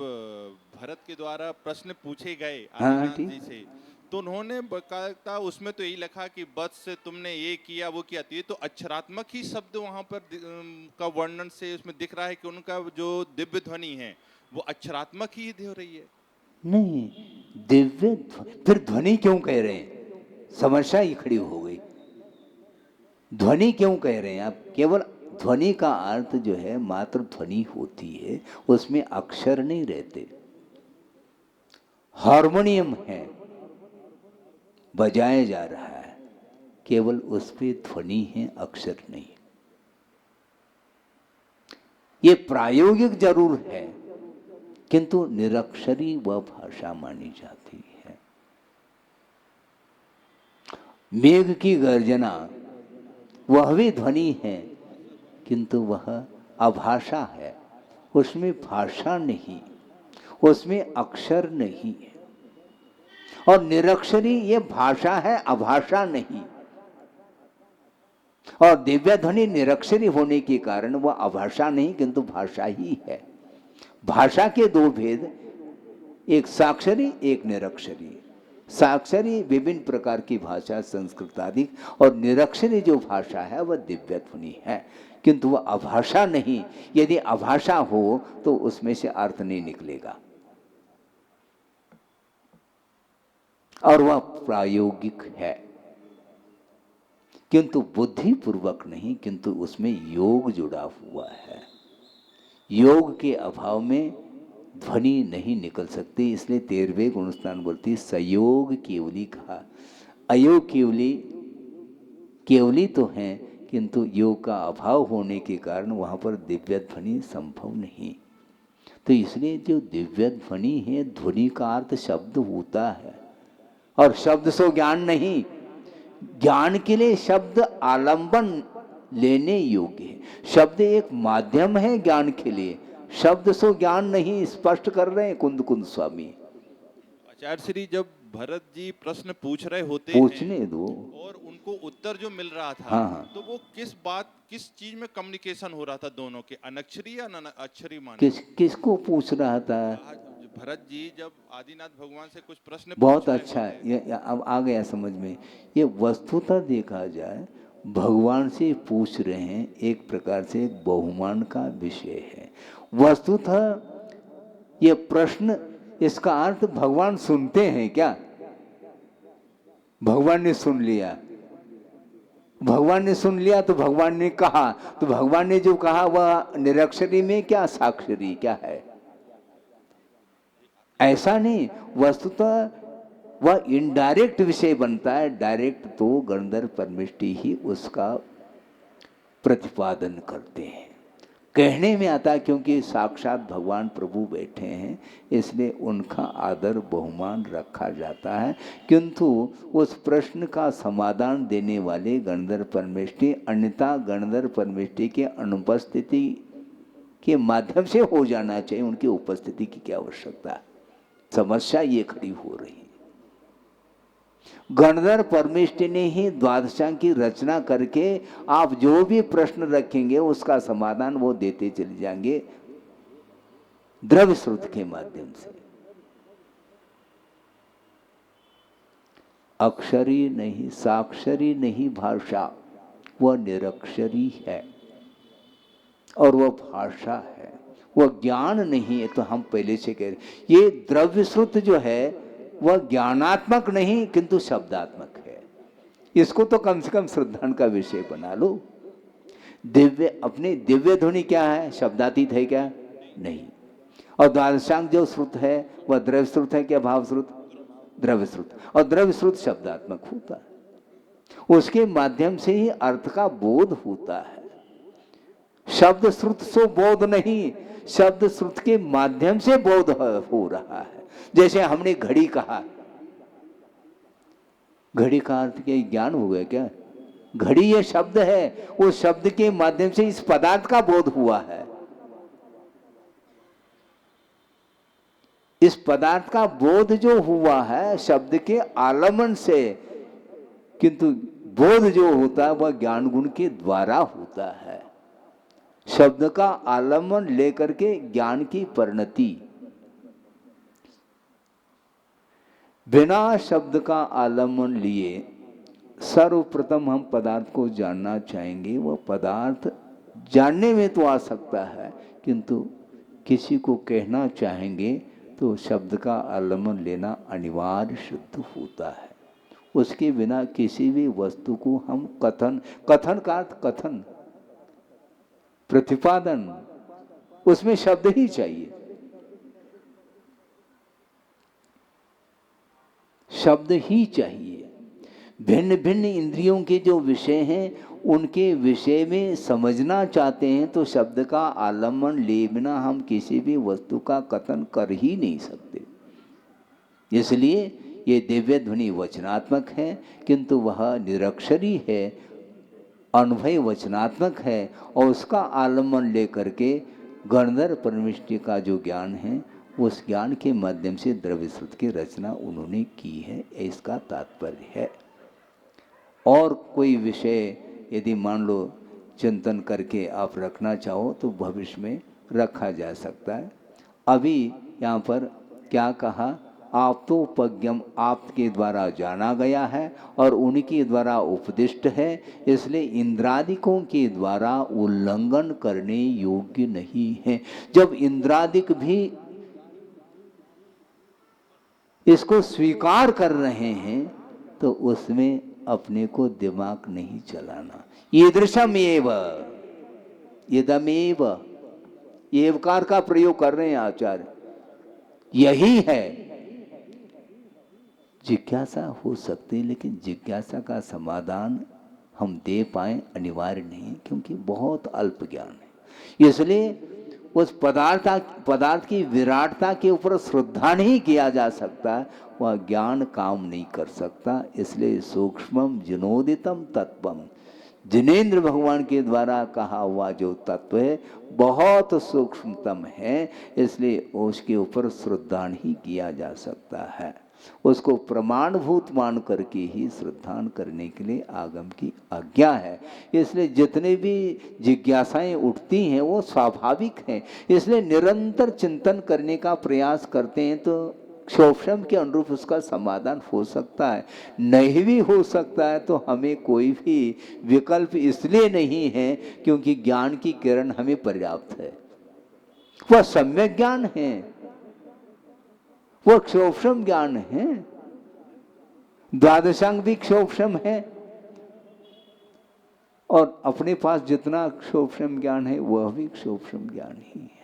भरत के द्वारा प्रश्न पूछे गए आदिनाथ जी से, तो उन्होंने बकायदा उसमें तो यही लिखा कि बस से तुमने ये किया वो किया, तो ये तो अक्षरात्मक ही शब्द वहां पर का वर्णन से उसमें दिख रहा है कि उनका जो दिव्य ध्वनि है वो अक्षरात्मक ही हो रही है। नहीं, दिव्य फिर ध्वनि क्यों कह रहे हैं? समस्या ही खड़ी हो गई। ध्वनि क्यों कह रहे हैं आप? केवल ध्वनि का अर्थ जो है मात्र ध्वनि होती है, उसमें अक्षर नहीं रहते। हारमोनियम है, बजाया जा रहा है, केवल उस पे ध्वनि है, अक्षर नहीं। ये प्रायोगिक जरूर है, किंतु निरक्षरी वह भाषा मानी जाती है। मेघ की गर्जना वह भी ध्वनि है, किंतु वह अभाषा है, उसमें भाषा नहीं, उसमें अक्षर नहीं है। और निरक्षरी ये भाषा है, अभाषा नहीं। और दिव्य ध्वनि निरक्षरी होने के कारण वह अभाषा नहीं किंतु भाषा ही है। भाषा के दो भेद, एक साक्षरी एक निरक्षरी। साक्षरी विभिन्न प्रकार की भाषा, संस्कृत आदि, और निरक्षरी जो भाषा है वह दिव्य ध्वनि है, किंतु वह अभाषा नहीं। यदि अभाषा हो तो उसमें से अर्थ नहीं निकलेगा, और वह प्रायोगिक है, किंतु बुद्धिपूर्वक नहीं, किंतु उसमें योग जुड़ा हुआ है। योग के अभाव में ध्वनि नहीं निकल सकती, इसलिए 13वें गुणस्थान बोलती सयोग केवली कहा। अयोग केवली, केवली तो है, किंतु योग का अभाव होने के कारण वहाँ पर दिव्य ध्वनि संभव नहीं। तो इसलिए जो दिव्य ध्वनि है, ध्वनि का अर्थ शब्द होता है, और शब्द सो ज्ञान नहीं। ज्ञान के लिए शब्द आलंबन लेने योग्य है, शब्द एक माध्यम है ज्ञान के लिए, शब्द सो ज्ञान नहीं, स्पष्ट कर रहे हैं कुंद कुंद स्वामी। आचार्य श्री जब भरत जी प्रश्न पूछ रहे होते पूछने हैं दो, और उनको उत्तर जो मिल रहा था, हाँ। तो वो किस बात, किस चीज में कम्युनिकेशन हो रहा था दोनों के, अनक्षरी या अक्षरी माने? किसको पूछ रहा था? भरत जी जब आदिनाथ भगवान से कुछ प्रश्न बहुत अच्छा है, ये अब आ गया समझ में। ये वस्तुतः देखा जाए भगवान से पूछ रहे हैं, एक प्रकार से एक बहुमान का विषय है। वस्तुतः ये प्रश्न, इसका अर्थ भगवान सुनते हैं क्या? भगवान ने सुन लिया, भगवान ने सुन लिया तो भगवान ने कहा, तो भगवान ने जो कहा वह निरक्षरी में क्या साक्षरी क्या है? ऐसा नहीं, वस्तुतः वह इनडायरेक्ट विषय बनता है, डायरेक्ट तो गंधर्व परमेष्टि ही उसका प्रतिपादन करते हैं। कहने में आता है क्योंकि साक्षात भगवान प्रभु बैठे हैं, इसलिए उनका आदर बहुमान रखा जाता है, किंतु उस प्रश्न का समाधान देने वाले गंधर्व परमेष्टि, अन्यथा गंधर्व परमेष्टि के अनुपस्थिति के माध्यम से हो जाना चाहिए, उनकी उपस्थिति की क्या आवश्यकता है? समस्या ये खड़ी हो रही है। गणधर परमेष्टि ने ही द्वादशांग की रचना करके आप जो भी प्रश्न रखेंगे उसका समाधान वो देते चले जाएंगे द्रव्य स्रोत के माध्यम से। अक्षरी नहीं, साक्षरी नहीं भाषा, वह निरक्षरी है और वह भाषा है, वह ज्ञान नहीं है। तो हम पहले से कह रहे ये द्रव्य श्रुत जो है वह ज्ञानात्मक नहीं किंतु शब्दात्मक है। इसको तो कम से कम श्रद्धान का विषय बना लो। दिव्य, अपनी दिव्य ध्वनि क्या है? शब्दातीत है क्या? नहीं। और द्वादशांग जो श्रुत है वह द्रव्य श्रुत है क्या? भाव श्रुत, द्रव्य श्रुत। और द्रव्य श्रुत शब्दात्मक होता है, उसके माध्यम से ही अर्थ का बोध होता है। शब्द श्रुत सो बोध नहीं, शब्द श्रुत के माध्यम से बोध हो रहा है। जैसे हमने घड़ी कहा, घड़ी का अर्थ क्या? ज्ञान हो गया क्या? घड़ी ये शब्द है, उस शब्द के माध्यम से इस पदार्थ का बोध हुआ है। इस पदार्थ का बोध जो हुआ है शब्द के आलमन से, किंतु बोध जो होता है वह ज्ञान गुण के द्वारा होता है। शब्द का आलम्बन लेकर के ज्ञान की परिणति। बिना शब्द का आलम्बन लिए सर्वप्रथम हम पदार्थ को जानना चाहेंगे, वह पदार्थ जानने में तो आ सकता है, किंतु किसी को कहना चाहेंगे तो शब्द का आलम्बन लेना अनिवार्य सिद्ध होता है। उसके बिना किसी भी वस्तु को हम कथन, कथन का अर्थ कथन, प्रतिपादन, उसमें शब्द ही चाहिए, शब्द ही चाहिए। भिन्न भिन्न इंद्रियों के जो विषय हैं उनके विषय में समझना चाहते हैं तो शब्द का आलम्बन ले बिना हम किसी भी वस्तु का कथन कर ही नहीं सकते। इसलिए ये दिव्य ध्वनि वचनात्मक है, किंतु वह निरक्षरी है, अनुभव वचनात्मक है, और उसका आलम्बन लेकर के गणधर परमेष्टि का जो ज्ञान है उस ज्ञान के माध्यम से द्रव्य सूत्र की रचना उन्होंने की है, इसका तात्पर्य है। और कोई विषय यदि मान लो चिंतन करके आप रखना चाहो तो भविष्य में रखा जा सकता है। अभी यहाँ पर क्या कहा, आप तो उपज्ञम आपके द्वारा जाना गया है और उनके द्वारा उपदिष्ट है, इसलिए इंद्रादिकों के द्वारा उल्लंघन करने योग्य नहीं है। जब इंद्रादिक भी इसको स्वीकार कर रहे हैं तो उसमें अपने को दिमाग नहीं चलाना। ईदृशमेव इदमेव, एवकार का प्रयोग कर रहे हैं आचार्य, यही है। जिज्ञासा हो सकती है, लेकिन जिज्ञासा का समाधान हम दे पाए अनिवार्य नहीं, क्योंकि बहुत अल्प ज्ञान है। इसलिए उस पदार्थ की विराटता के ऊपर श्रद्धा नहीं किया जा सकता, वह ज्ञान काम नहीं कर सकता। इसलिए सूक्ष्मम जिनोदितम तत्वम, जिनेन्द्र भगवान के द्वारा कहा हुआ जो तत्व है बहुत सूक्ष्मतम है, इसलिए उसके ऊपर श्रद्धा नहीं किया जा सकता है। उसको प्रमाणभूत मान करके ही श्रद्धान करने के लिए आगम की आज्ञा है। इसलिए जितने भी जिज्ञासाएं उठती हैं वो स्वाभाविक हैं। इसलिए निरंतर चिंतन करने का प्रयास करते हैं तो क्षोभम के अनुरूप उसका समाधान हो सकता है। नहीं भी हो सकता है तो हमें कोई भी विकल्प इसलिए नहीं है क्योंकि ज्ञान की किरण हमें पर्याप्त है, वह सम्यक ज्ञान है, वो क्षोभम ज्ञान है। द्वादशांग भी क्षोभम है और अपने पास जितना क्षोभम ज्ञान है वह भी क्षोभम ज्ञान ही है।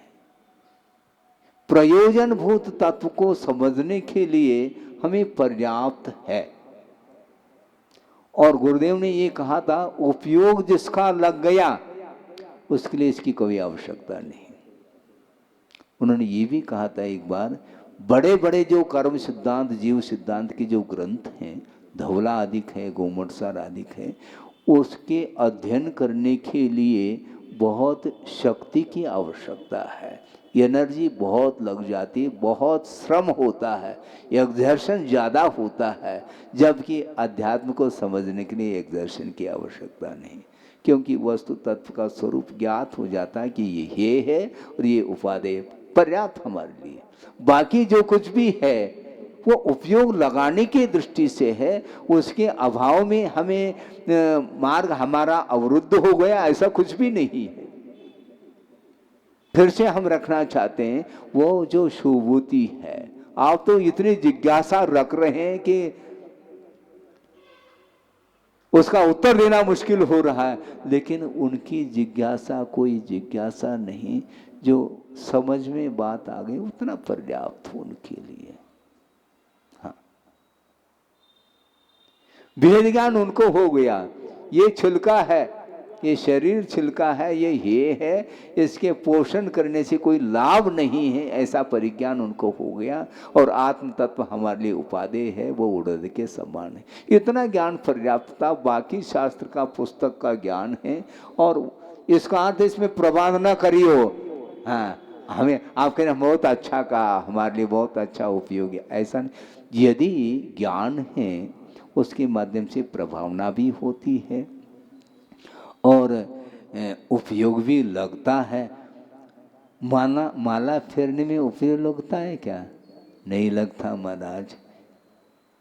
प्रयोजन भूत तत्व को समझने के लिए हमें पर्याप्त है। और गुरुदेव ने ये कहा था, उपयोग जिसका लग गया उसके लिए इसकी कोई आवश्यकता नहीं। उन्होंने ये भी कहा था एक बार, बड़े बड़े जो कर्म सिद्धांत जीव सिद्धांत के जो ग्रंथ हैं, धवला आदिक है, गोमटसार आदिक है, उसके अध्ययन करने के लिए बहुत शक्ति की आवश्यकता है, एनर्जी बहुत लग जाती है, बहुत श्रम होता है, एक्सर्शन ज़्यादा होता है। जबकि अध्यात्म को समझने के लिए एक्सर्शन की आवश्यकता नहीं, क्योंकि वस्तु तत्व का स्वरूप ज्ञात हो जाता है कि ये है और ये उपादेय पर्याप्त हमारे लिए। बाकी जो कुछ भी है वो उपयोग लगाने की दृष्टि से है, उसके अभाव में हमें मार्ग हमारा अवरुद्ध हो गया ऐसा कुछ भी नहीं है। फिर से हम रखना चाहते हैं वो जो शुभूति है। आप तो इतनी जिज्ञासा रख रहे हैं कि उसका उत्तर देना मुश्किल हो रहा है, लेकिन उनकी जिज्ञासा कोई जिज्ञासा नहीं, जो समझ में बात आ गई उतना पर्याप्त हो उनके लिए। हाँ, भेद ज्ञान उनको हो गया, ये छिलका है, ये शरीर छिलका है, ये है, इसके पोषण करने से कोई लाभ नहीं है, ऐसा परिज्ञान उनको हो गया। और आत्म तत्व हमारे लिए उपादेय है, वो उड़द के समान है। इतना ज्ञान पर्याप्त था। बाकी शास्त्र का पुस्तक का ज्ञान है और इसका अर्थ इसमें प्रवाद न करियो। हाँ, हमें आप कह रहे बहुत अच्छा कहा, हमारे लिए बहुत अच्छा उपयोगी, ऐसा नहीं। यदि ज्ञान है उसके माध्यम से प्रभावना भी होती है और उपयोग भी लगता है। माला फेरने में उपयोग लगता है क्या? नहीं लगता महाराज।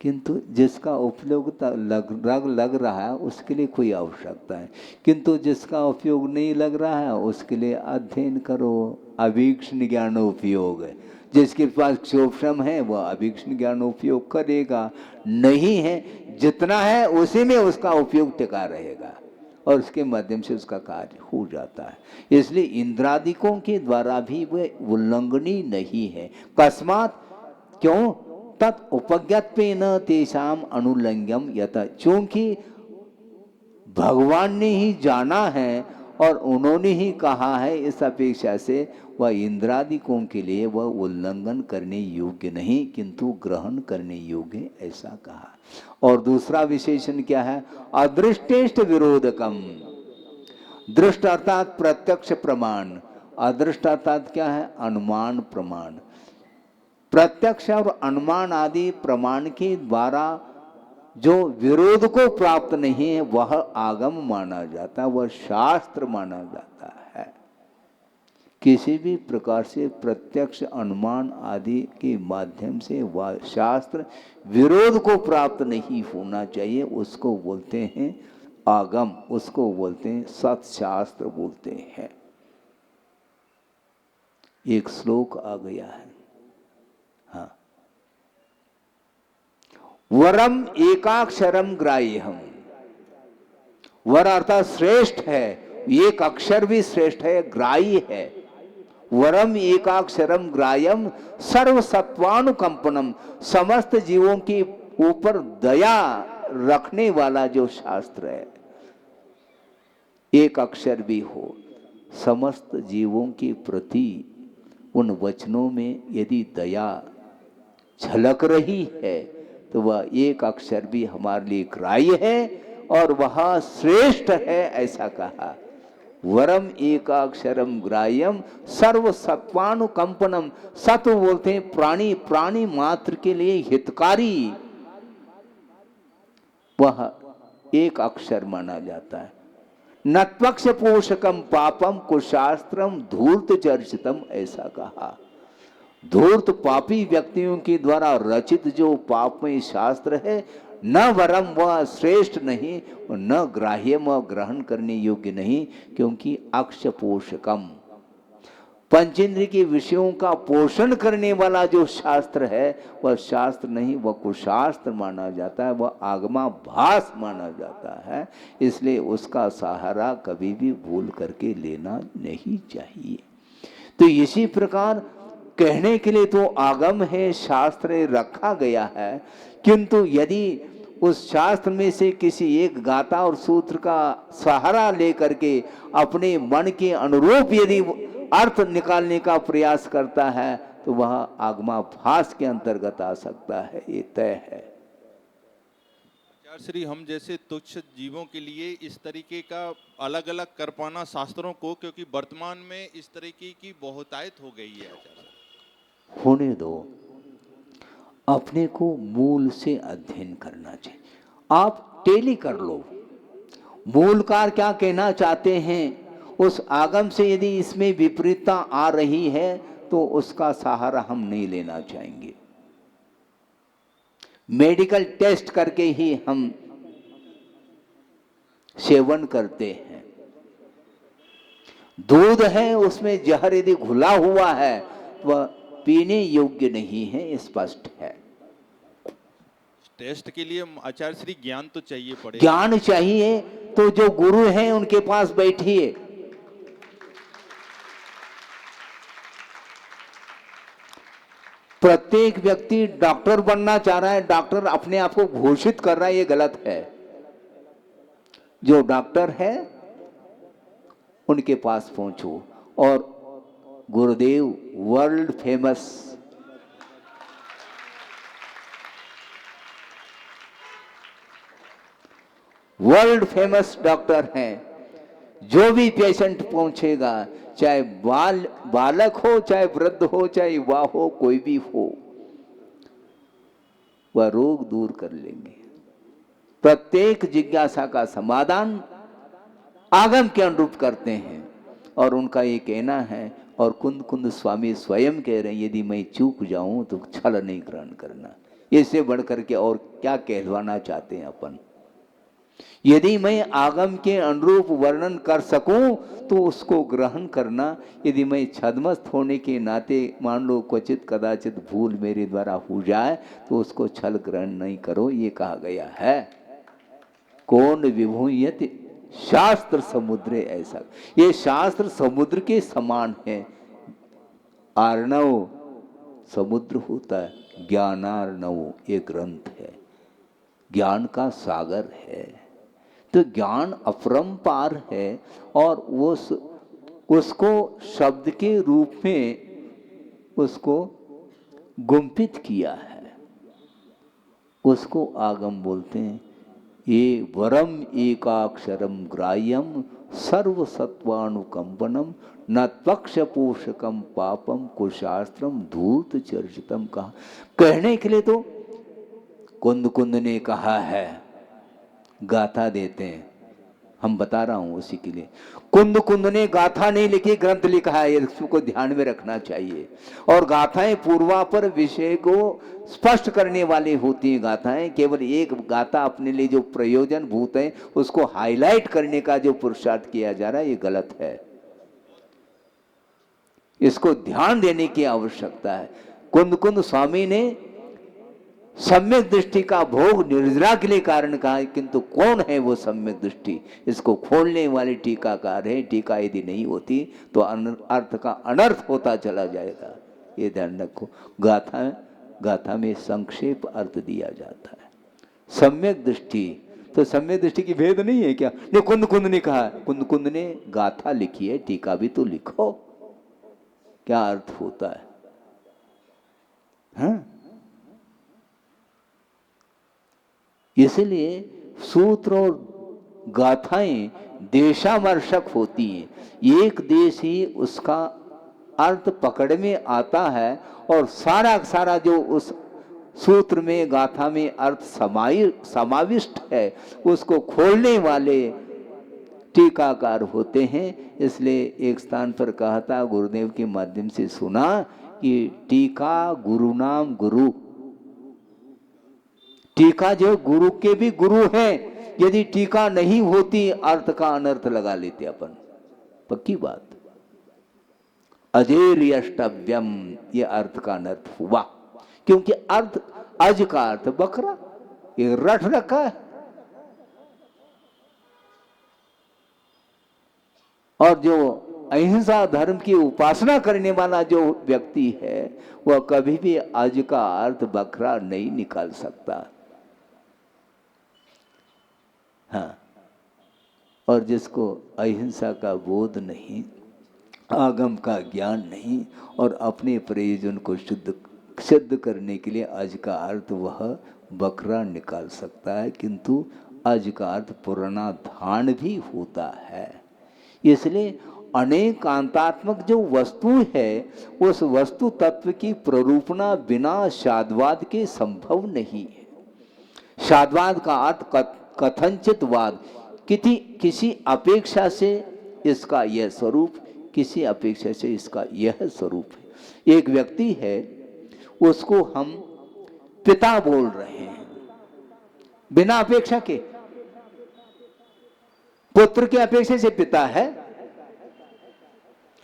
किंतु जिसका उपयोगिता लग रहा है उसके लिए कोई आवश्यकता है, किंतु जिसका उपयोग नहीं लग रहा है उसके लिए अध्ययन करो। अवीक्षण ज्ञान उपयोग है। जिसके पास क्षोभम है वह अवीक्षण ज्ञान उपयोग करेगा, नहीं है जितना है उसी में उसका उपयोग टिका रहेगा और उसके माध्यम से उसका कार्य हो जाता है। इसलिए इंद्रादिकों के द्वारा भी वह उल्लंघनी नहीं है। कस्मात क्यों? तत् उपज्ञत्वेन तेषाम अनुलंघ्यम यत, क्योंकि भगवान ने ही जाना है और उन्होंने ही कहा है, इस अपेक्षा से वह इंद्रादिकों के लिए वह उल्लंघन करने योग्य नहीं किंतु ग्रहण करने योग्य, ऐसा कहा। और दूसरा विशेषण क्या है? अदृष्टेष्ट विरोधकम। दृष्ट अर्थात प्रत्यक्ष प्रमाण, अदृष्ट अर्थात क्या है? अनुमान प्रमाण। प्रत्यक्ष और अनुमान आदि प्रमाण के द्वारा जो विरोध को प्राप्त नहीं है वह आगम माना जाता है, वह शास्त्र माना जाता है। किसी भी प्रकार से प्रत्यक्ष अनुमान आदि के माध्यम से वह शास्त्र विरोध को प्राप्त नहीं होना चाहिए, उसको बोलते हैं आगम, उसको बोलते हैं सत्शास्त्र बोलते हैं। एक श्लोक आ गया है, हाँ, वरम एकाक्षरम ग्राह्यम। वर अर्थात श्रेष्ठ है, एक अक्षर भी श्रेष्ठ है, ग्राह्य है। वरम एकाक्षरम ग्राह्यम सर्व सत्वानुकंपनम, समस्त जीवों के ऊपर दया रखने वाला जो शास्त्र है, एक अक्षर भी हो, समस्त जीवों के प्रति उन वचनों में यदि दया झलक रही है तो वह एक अक्षर भी हमारे लिए ग्राह्य है और वह श्रेष्ठ है, ऐसा कहा। वरम एकाक्षरम ग्राह्यम सर्व सत्वानुकंपनम। सत्व बोलते हैं प्राणी, प्राणी मात्र के लिए हितकारी, वह एक अक्षर माना जाता है। नत्वक्ष पोषकम पापम कुशास्त्रम धूर्त चर्चितम, ऐसा कहा। धूर्त पापी व्यक्तियों के द्वारा रचित जो पापमय शास्त्र है, न वरम वह श्रेष्ठ नहीं, न ग्राह्यम वह ग्रहण करने योग्य नहीं, क्योंकि अक्ष पोषकम, पंचेंद्रिय के विषयों का पोषण करने वाला जो शास्त्र है वह शास्त्र नहीं, वह कुशास्त्र माना जाता है, वह आगमाभास माना जाता है। इसलिए उसका सहारा कभी भी भूल करके लेना नहीं चाहिए। तो इसी प्रकार कहने के लिए तो आगम है, शास्त्र रखा गया है, किंतु यदि उस शास्त्र में से किसी एक गाथा और सूत्र का सहारा लेकर के अपने मन के अनुरूप यदि अर्थ निकालने का प्रयास करता है तो वह आगमाभास के अंतर्गत आ सकता है, ये तय है। आचार्य श्री, हम जैसे तुच्छ जीवों के लिए इस तरीके का अलग अलग कर पाना शास्त्रों को, क्योंकि वर्तमान में इस तरीके की बहुतायत हो गई है आचार्य। होने दो, अपने को मूल से अध्ययन करना चाहिए। आप टेली कर लो, मूलकार क्या कहना चाहते हैं, उस आगम से यदि इसमें विपरीतता आ रही है तो उसका सहारा हम नहीं लेना चाहेंगे। मेडिकल टेस्ट करके ही हम सेवन करते हैं। दूध है, उसमें जहर यदि घुला हुआ है वह पीने योग्य नहीं है, स्पष्ट है। टेस्ट के लिए आचार्य श्री ज्ञान तो चाहिए पड़ेगा। ज्ञान चाहिए तो जो गुरु हैं उनके पास बैठिए। प्रत्येक व्यक्ति डॉक्टर बनना चाह रहा है, डॉक्टर अपने आप को घोषित कर रहा है, ये गलत है। जो डॉक्टर है उनके पास पहुंचो। और गुरुदेव वर्ल्ड फेमस डॉक्टर हैं। जो भी पेशेंट पहुंचेगा, चाहे बालक हो, चाहे वृद्ध हो, चाहे युवा हो, कोई भी हो, वह रोग दूर कर लेंगे। प्रत्येक जिज्ञासा का समाधान आगम के अनुरूप करते हैं। और उनका ये कहना है, और कुंद कुंद स्वामी स्वयं कह रहे हैं, यदि मैं चूक जाऊं तो छल नहीं ग्रहण करना। इससे बढ़कर के और क्या कहलवाना चाहते हैं अपन। यदि मैं आगम के अनुरूप वर्णन कर सकूं तो उसको ग्रहण करना। यदि मैं छद्मस्त होने के नाते मान लो क्वचित कदाचित भूल मेरे द्वारा हो जाए तो उसको छल ग्रहण नहीं करो, ये कहा गया है। कौन विभूयति शास्त्र समुद्र, ऐसा ये शास्त्र समुद्र के समान है। आर्णव समुद्र होता है, ज्ञानार्णव ये ग्रंथ है, ज्ञान का सागर है। तो ज्ञान अपरंपार है और उसको शब्द के रूप में उसको गुंफित किया है, उसको आगम बोलते हैं। ये वरम एकाक्षरम ग्राह्यम सर्वसत्वानुकंपनम न त्वक्ष पोषकम पापम कुशास्त्रम धूर्त चर्चितम। कहा कहने के लिए तो कुंद कुंद ने कहा है, गाथा देते हैं, हम बता रहा हूं उसी के लिए। कुंद कुंद ने गाथा नहीं लिखी, ग्रंथ लिखा है, इसको ध्यान में रखना चाहिए। और गाथाएं पूर्वापर विषय को स्पष्ट करने वाली होती हैं। गाथाएं केवल एक गाथा अपने लिए जो प्रयोजन भूत है उसको हाईलाइट करने का जो पुरुषार्थ किया जा रहा है, ये गलत है। इसको ध्यान देने की आवश्यकता है। कुंद कुंद स्वामी ने सम्यक दृष्टि का भोग निर्जरा के लिए कारण कहा, किंतु कौन है वो सम्यक दृष्टि, इसको खोलने वाले टीकाकार है। टीका यदि नहीं होती तो अर्थ का अनर्थ होता चला जाएगा, ये ध्यान रखो। गाथा में संक्षेप अर्थ दिया जाता है। सम्यक दृष्टि, तो सम्यक दृष्टि की भेद नहीं है क्या? ये कुंद कुंद ने कहा, कुंद कुंद ने गाथा लिखी है, टीका भी तो लिखो, क्या अर्थ होता है? हाँ, इसलिए सूत्र और गाथाएं देशामर्शक होती हैं। एक देश ही उसका अर्थ पकड़ में आता है और सारा सारा जो उस सूत्र में गाथा में अर्थ समाविष्ट है उसको खोलने वाले टीकाकार होते हैं। इसलिए एक स्थान पर कहा था, गुरुदेव के माध्यम से सुना कि टीका गुरु नाम गुरु, टीका जो गुरु के भी गुरु हैं। यदि टीका नहीं होती अर्थ का अनर्थ लगा लेते अपन, पक्की बात। अजेर्यष्टव्यम, ये अर्थ का अनर्थ हुआ, क्योंकि अर्थ अज का अर्थ बकरा, ये रट रखा है। और जो अहिंसा धर्म की उपासना करने वाला जो व्यक्ति है वह कभी भी अज का अर्थ बकरा नहीं निकाल सकता। हाँ, और जिसको अहिंसा का बोध नहीं, आगम का ज्ञान नहीं और अपने प्रयोजन को सिद्ध करने के लिए अज का अर्थ वह बकरा निकाल सकता है, किंतु अज का अर्थ पुराणाधान भी होता है। इसलिए अनेकांतात्मक जो वस्तु है उस वस्तु तत्व की प्ररूपणा बिना शाद्वाद के संभव नहीं है। शाद्वाद का अर्थ कथनचित वाद, किसी अपेक्षा से इसका यह स्वरूप, किसी अपेक्षा से इसका यह स्वरूप है। एक व्यक्ति है, उसको हम पिता बोल रहे हैं बिना अपेक्षा के, पुत्र के अपेक्षा से पिता है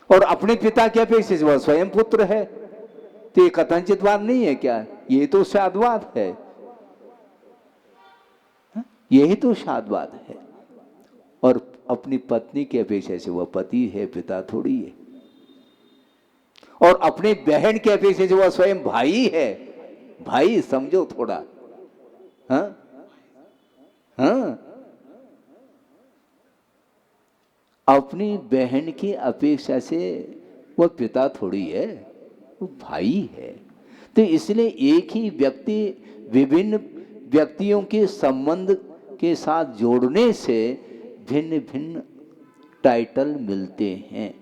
और अपने पिता की अपेक्षा से वह स्वयं पुत्र है। तो ये कथनचितवाद नहीं है क्या? ये तो शाद्वाद है, यही तो शाद्वाद है। और अपनी पत्नी की अपेक्षा से वह पति है, पिता थोड़ी है। और अपने बहन की अपेक्षा से वह स्वयं भाई है, भाई समझो थोड़ा। हाँ हाँ, अपनी बहन की अपेक्षा से वह पिता थोड़ी है, वो भाई है। तो इसलिए एक ही व्यक्ति विभिन्न व्यक्तियों के संबंध के साथ जोड़ने से भिन्न भिन्न टाइटल मिलते हैं।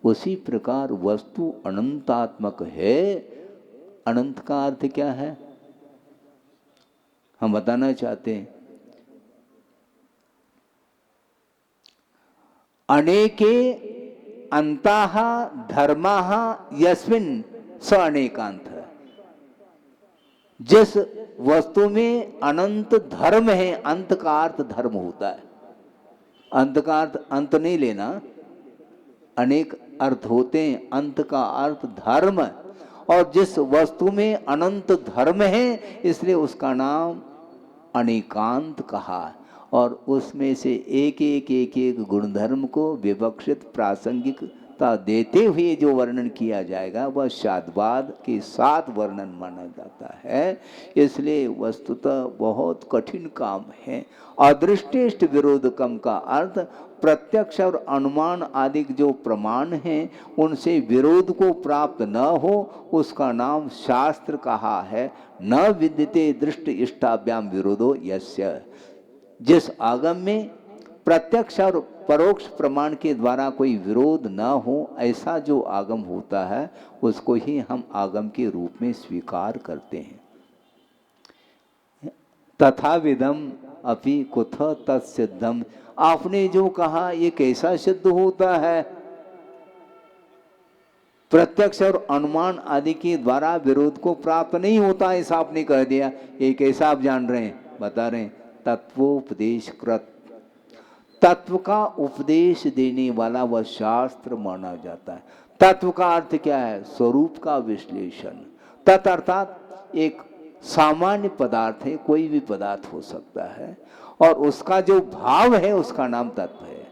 उसी प्रकार वस्तु अनंतात्मक है। अनंत का अर्थ क्या है हम बताना चाहते हैं। अनेके अंताः धर्माः यस्मिन् स अनेकांत। जिस वस्तु में अनंत धर्म है, अंत का अर्थ धर्म होता है। अंत का अर्थ अंत नहीं लेना, अनेक अर्थ होते हैं, अंत का अर्थ धर्म। और जिस वस्तु में अनंत धर्म है इसलिए उसका नाम अनेकांत कहा। और उसमें से एक एक गुणधर्म को विवक्षित प्रासंगिक देते हुए जो वर्णन किया जाएगा वह शाद्वाद के साथ वर्णन माना जाता है। इसलिए वस्तुतः बहुत कठिन काम है। अदृष्टेष्ट विरोधकम का अर्थ प्रत्यक्ष और अनुमान आदि जो प्रमाण हैं उनसे विरोध को प्राप्त न हो उसका नाम शास्त्र कहा है। न विद्यते दृष्ट इष्टाभ्याम विरोधो यस्य। जिस आगम में प्रत्यक्ष और परोक्ष प्रमाण के द्वारा कोई विरोध न हो ऐसा जो आगम होता है उसको ही हम आगम के रूप में स्वीकार करते हैं। तथा विधम अपि कुथ तत्सिद्धम। आपने जो कहा ये कैसा सिद्ध होता है? प्रत्यक्ष और अनुमान आदि के द्वारा विरोध को प्राप्त नहीं होता ऐसा आपने कह दिया। ये कैसा आप जान रहे हैं? बता रहे हैं, तत्वोपदेश कृत। तत्व का उपदेश देने वाला वह शास्त्र माना जाता है। तत्व का अर्थ क्या है? स्वरूप का विश्लेषण। तत् अर्थात एक सामान्य पदार्थ है, कोई भी पदार्थ हो सकता है और उसका जो भाव है उसका नाम तत्व है।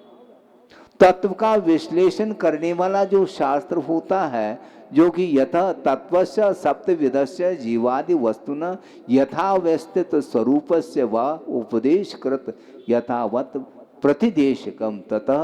तत्व का विश्लेषण करने वाला जो शास्त्र होता है जो कि यथा तत्वस्य सप्तविधस्य जीवादि वस्तुना यथावस्थित स्वरूपस्य व उपदेश कृत यथावत प्रतिदेशकम ततः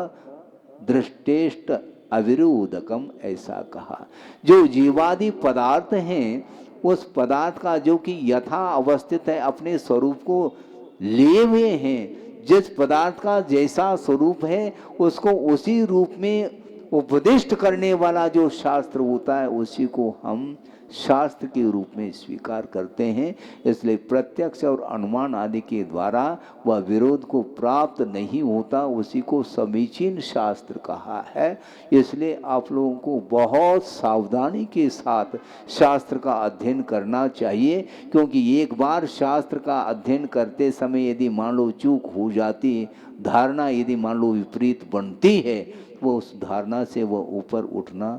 दृष्टेष्ट अविरोधकम ऐसा कहा। जो जीवादि पदार्थ हैं उस पदार्थ का जो कि यथा अवस्थित है अपने स्वरूप को लिए हुए हैं। जिस पदार्थ का जैसा स्वरूप है उसको उसी रूप में उपदिष्ट करने वाला जो शास्त्र होता है उसी को हम शास्त्र के रूप में स्वीकार करते हैं। इसलिए प्रत्यक्ष और अनुमान आदि के द्वारा वह विरोध को प्राप्त नहीं होता, उसी को समीचीन शास्त्र कहा है। इसलिए आप लोगों को बहुत सावधानी के साथ शास्त्र का अध्ययन करना चाहिए, क्योंकि एक बार शास्त्र का अध्ययन करते समय यदि मान लो चूक हो जाती, धारणा यदि मान लो विपरीत बनती है, वो उस धारणा से वह ऊपर उठना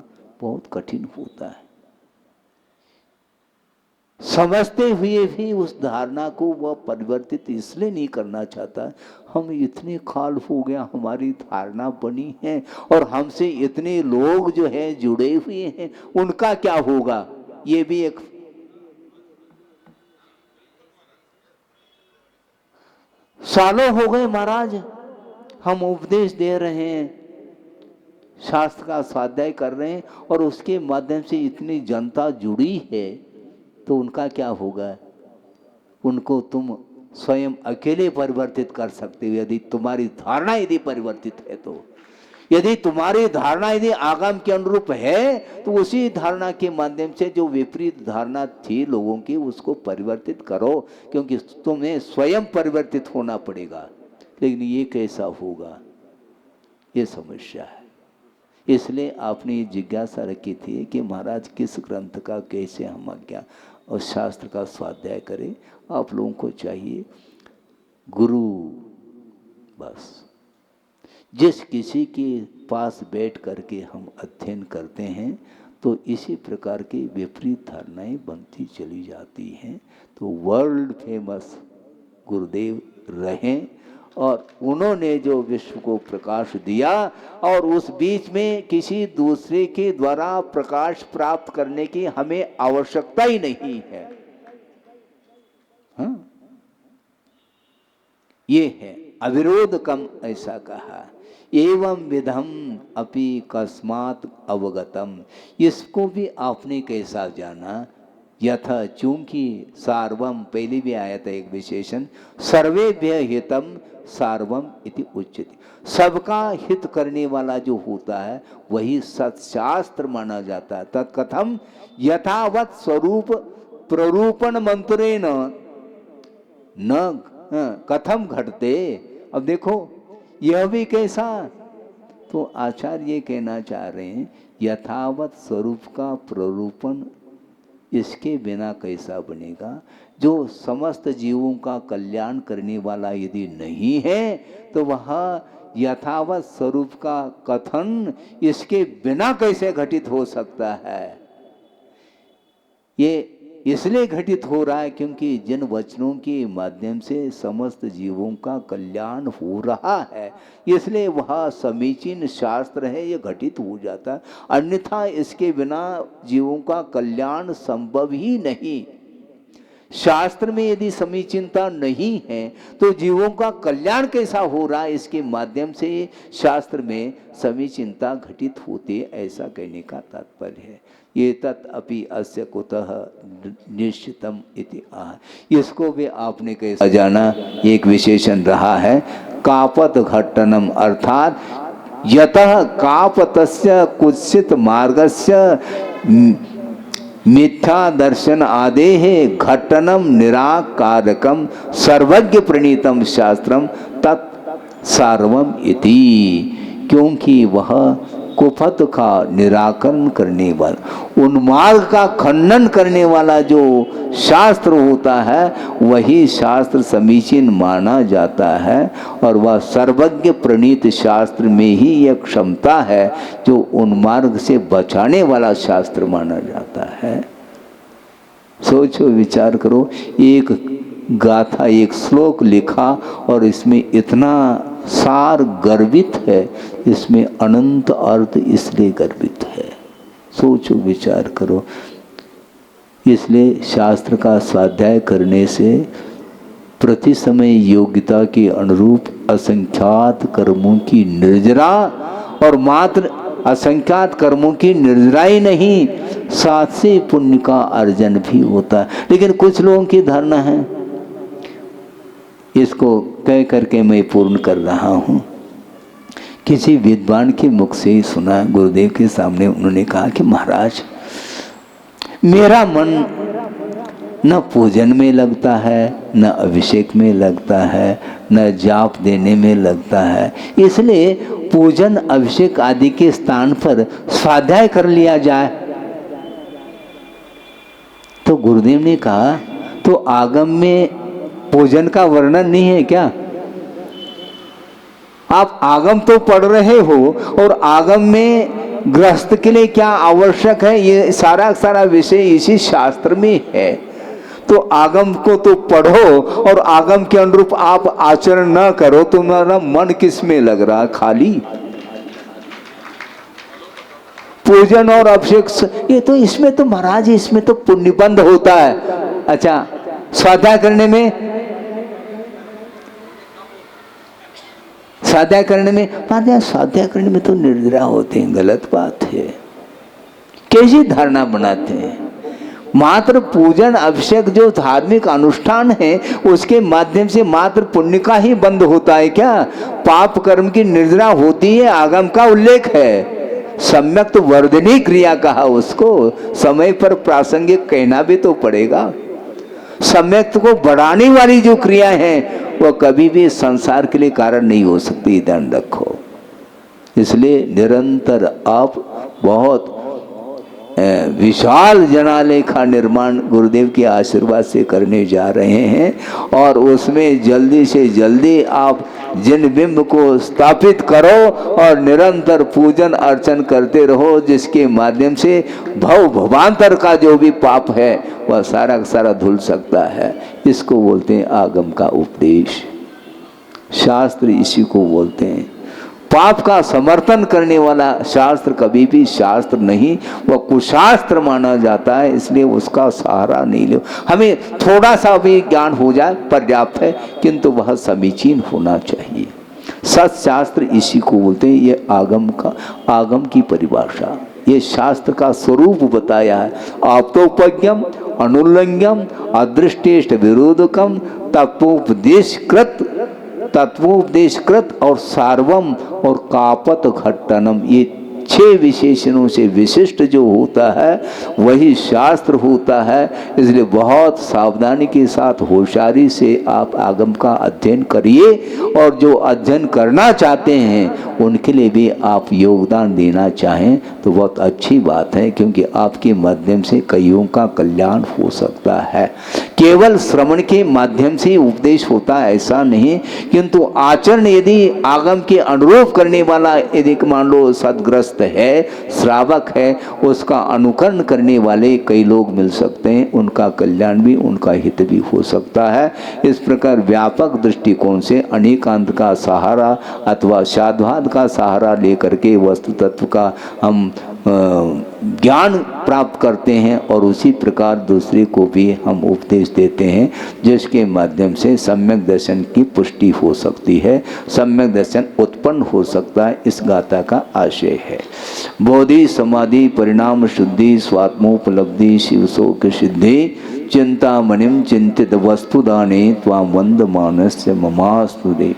बहुत कठिन होता है। समझते हुए भी उस धारणा को वह परिवर्तित इसलिए नहीं करना चाहता, हम इतने काल हो गया हमारी धारणा बनी है और हमसे इतने लोग जो है जुड़े हुए हैं, उनका क्या होगा? ये भी एक सालों हो गए महाराज हम उपदेश दे रहे हैं, शास्त्र का स्वाध्याय कर रहे हैं और उसके माध्यम से इतनी जनता जुड़ी है, तो उनका क्या होगा? उनको तुम स्वयं अकेले परिवर्तित कर सकते हो यदि तुम्हारी धारणा यदि परिवर्तित है। तो यदि तुम्हारी धारणा यदि आगम के अनुरूप है तो उसी धारणा के माध्यम से जो विपरीत धारणा थी लोगों की उसको परिवर्तित करो, क्योंकि तुम्हें स्वयं परिवर्तित होना पड़ेगा। लेकिन ये कैसा होगा, ये समस्या है। इसलिए आपने ये जिज्ञासा रखी थी कि महाराज किस ग्रंथ का कैसे हम अज्ञान और शास्त्र का स्वाध्याय करें। आप लोगों को चाहिए गुरु, बस जिस किसी के पास बैठ करके हम अध्ययन करते हैं तो इसी प्रकार की विपरीत धारणाएं बनती चली जाती हैं। तो वर्ल्ड फेमस गुरुदेव रहें और उन्होंने जो विश्व को प्रकाश दिया और उस बीच में किसी दूसरे के द्वारा प्रकाश प्राप्त करने की हमें आवश्यकता ही नहीं है। हाँ? ये है अविरोध कम ऐसा कहा। एवं विधम अपि कस्मात् अवगतम, इसको भी आपने कैसा जाना? यथा, चूंकि सार्वम, पहले भी आया था एक विशेषण, सर्वेभ्य हितम सार्वम इति उच्यते। सबका हित करने वाला जो होता है वही सत्शास्त्र माना जाता है। तत्कथम यथावत स्वरूप प्ररूपण मंत्रेण न कथम घटते। अब देखो यह भी कैसा, तो आचार्य ये कहना चाह रहे हैं यथावत स्वरूप का प्ररूपण इसके बिना कैसा बनेगा? जो समस्त जीवों का कल्याण करने वाला यदि नहीं है तो वह यथावत स्वरूप का कथन इसके बिना कैसे घटित हो सकता है? ये इसलिए घटित हो रहा है क्योंकि जिन वचनों के माध्यम से समस्त जीवों का कल्याण हो रहा है, इसलिए वह समीचीन शास्त्र है, ये घटित हो जाता है। अन्यथा इसके बिना जीवों का कल्याण संभव ही नहीं। शास्त्र में यदि समीचीनता नहीं है तो जीवों का कल्याण कैसा हो रहा है, इसके माध्यम से शास्त्र में समीचीनता घटित होती, ऐसा कहने का तात्पर्य है। ये तत् अपि अस्य कुतः निश्चितम इति आह। इसको भी आपने कैसा जाना, एक विशेषण रहा है कापत घट्टनम, अर्थात यतः कापतस्य कुत्सित मार्गस्य मिथ्या दर्शन आदेः घट्टनम निराकारकम सर्वज्ञ प्रणीतम शास्त्रम तत् सार्वम इति। क्योंकि वह कुपथ का निराकरण करने वाला, उन्मार्ग का खंडन करने वाला जो शास्त्र होता है वही शास्त्र समीचीन माना जाता है, और वह सर्वज्ञ प्रणीत शास्त्र में ही यह क्षमता है जो उन्मार्ग से बचाने वाला शास्त्र माना जाता है। सोचो, विचार करो, एक गाथा, एक श्लोक लिखा और इसमें इतना सार गर्भित है, इसमें अनंत अर्थ इसलिए गर्भित है। सोचो, विचार करो। इसलिए शास्त्र का स्वाध्याय करने से प्रति समय योग्यता के अनुरूप असंख्यात कर्मों की निर्जरा, और मात्र असंख्यात कर्मों की निर्जरा ही नहीं, साथ से पुण्य का अर्जन भी होता है। लेकिन कुछ लोगों की धारणा है, इसको कह करके मैं पूर्ण कर रहा हूँ। किसी विद्वान के मुख से ही सुना, गुरुदेव के सामने उन्होंने कहा कि महाराज, मेरा मन न पूजन में लगता है, न अभिषेक में लगता है, न जाप देने में लगता है, इसलिए पूजन अभिषेक आदि के स्थान पर स्वाध्याय कर लिया जाए। तो गुरुदेव ने कहा, तो आगम में पूजन का वर्णन नहीं है क्या? आप आगम तो पढ़ रहे हो, और आगम में गृहस्थ के लिए क्या आवश्यक है, ये सारा विषय इसी शास्त्र में है। तो आगम को तो पढ़ो और आगम के अनुरूप आप आचरण न करो, तुम्हारा मन किस में लग रहा? खाली पूजन और अभिषेक, ये तो इसमें तो महाराज, इसमें तो पुण्यबंध होता है। अच्छा, स्वाध्याय करने में, स्वाध्याय करने में तो निर्जरा होते हैं, गलत बात है। कैसी धारणा बनाते हैं? मात्र पूजन अभिषेक जो धार्मिक अनुष्ठान है उसके माध्यम से मात्र पुण्य का ही बंद होता है क्या? पाप कर्म की निर्जरा होती है, आगम का उल्लेख है। सम्यक तो वर्धनी क्रिया कहा उसको, समय पर प्रासंगिक कहना भी तो पड़ेगा। सम्यक को बढ़ाने वाली जो क्रिया है वो कभी भी संसार के लिए कारण नहीं हो सकती, ध्यान रखो। इसलिए निरंतर आप बहुत विशाल जनालय का निर्माण गुरुदेव के आशीर्वाद से करने जा रहे हैं, और उसमें जल्दी से जल्दी आप जिन बिंब को स्थापित करो और निरंतर पूजन अर्चन करते रहो, जिसके माध्यम से भवांतर का जो भी पाप है वह सारा का सारा धुल सकता है। इसको बोलते हैं आगम का उपदेश, शास्त्र इसी को बोलते हैं। पाप का समर्थन करने वाला शास्त्र कभी भी शास्त्र नहीं, वह कुशास्त्र माना जाता है, इसलिए उसका सहारा नहीं लो। हमें थोड़ा सा भी ज्ञान हो जाए पर्याप्त है, किंतु वह समीचीन होना चाहिए। सत्शास्त्र इसी को बोलते हैं। ये आगम की परिभाषा, ये शास्त्र का स्वरूप बताया है। आप्तोपज्ञम अनुल्लंघ्यम अदृष्टेष्ट विरोधकम तत्वोपदेशकृत और सार्वम और कापत घट्टनम, ये 6 विशेषणों से विशिष्ट जो होता है वही शास्त्र होता है। इसलिए बहुत सावधानी के साथ होशियारी से आप आगम का अध्ययन करिए, और जो अध्ययन करना चाहते हैं उनके लिए भी आप योगदान देना चाहें तो बहुत अच्छी बात है, क्योंकि आपके माध्यम से कईयों का कल्याण हो सकता है। केवल श्रवण के माध्यम से उपदेश होता ऐसा नहीं, किंतु आचरण यदि आगम के अनुरूप करने वाला यदि मान लो सदग्रस्त है, श्रावक है, उसका अनुकरण करने वाले कई लोग मिल सकते हैं, उनका कल्याण भी उनका हित भी हो सकता है। इस प्रकार व्यापक दृष्टिकोण से अनेकांत का सहारा अथवा साधुवाद का सहारा लेकर के वस्तु तत्व का हम ज्ञान प्राप्त करते हैं और उसी प्रकार दूसरे को भी हम उपदेश देते हैं, जिसके माध्यम से सम्यक दर्शन की पुष्टि हो सकती है, सम्यक दर्शन उत्पन्न हो सकता है। इस गाथा का आशय है बोधि समाधि परिणाम शुद्धि स्वात्मोपलब्धि शिव शोक सिद्धि चिंतामणिम चिंतित वस्तुदाने त्वाम वंद मानस्य ममास्तु दे।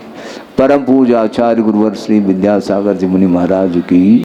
परम पूज्य आचार्य गुरुवर श्री विद्यासागर जी मुनि महाराज की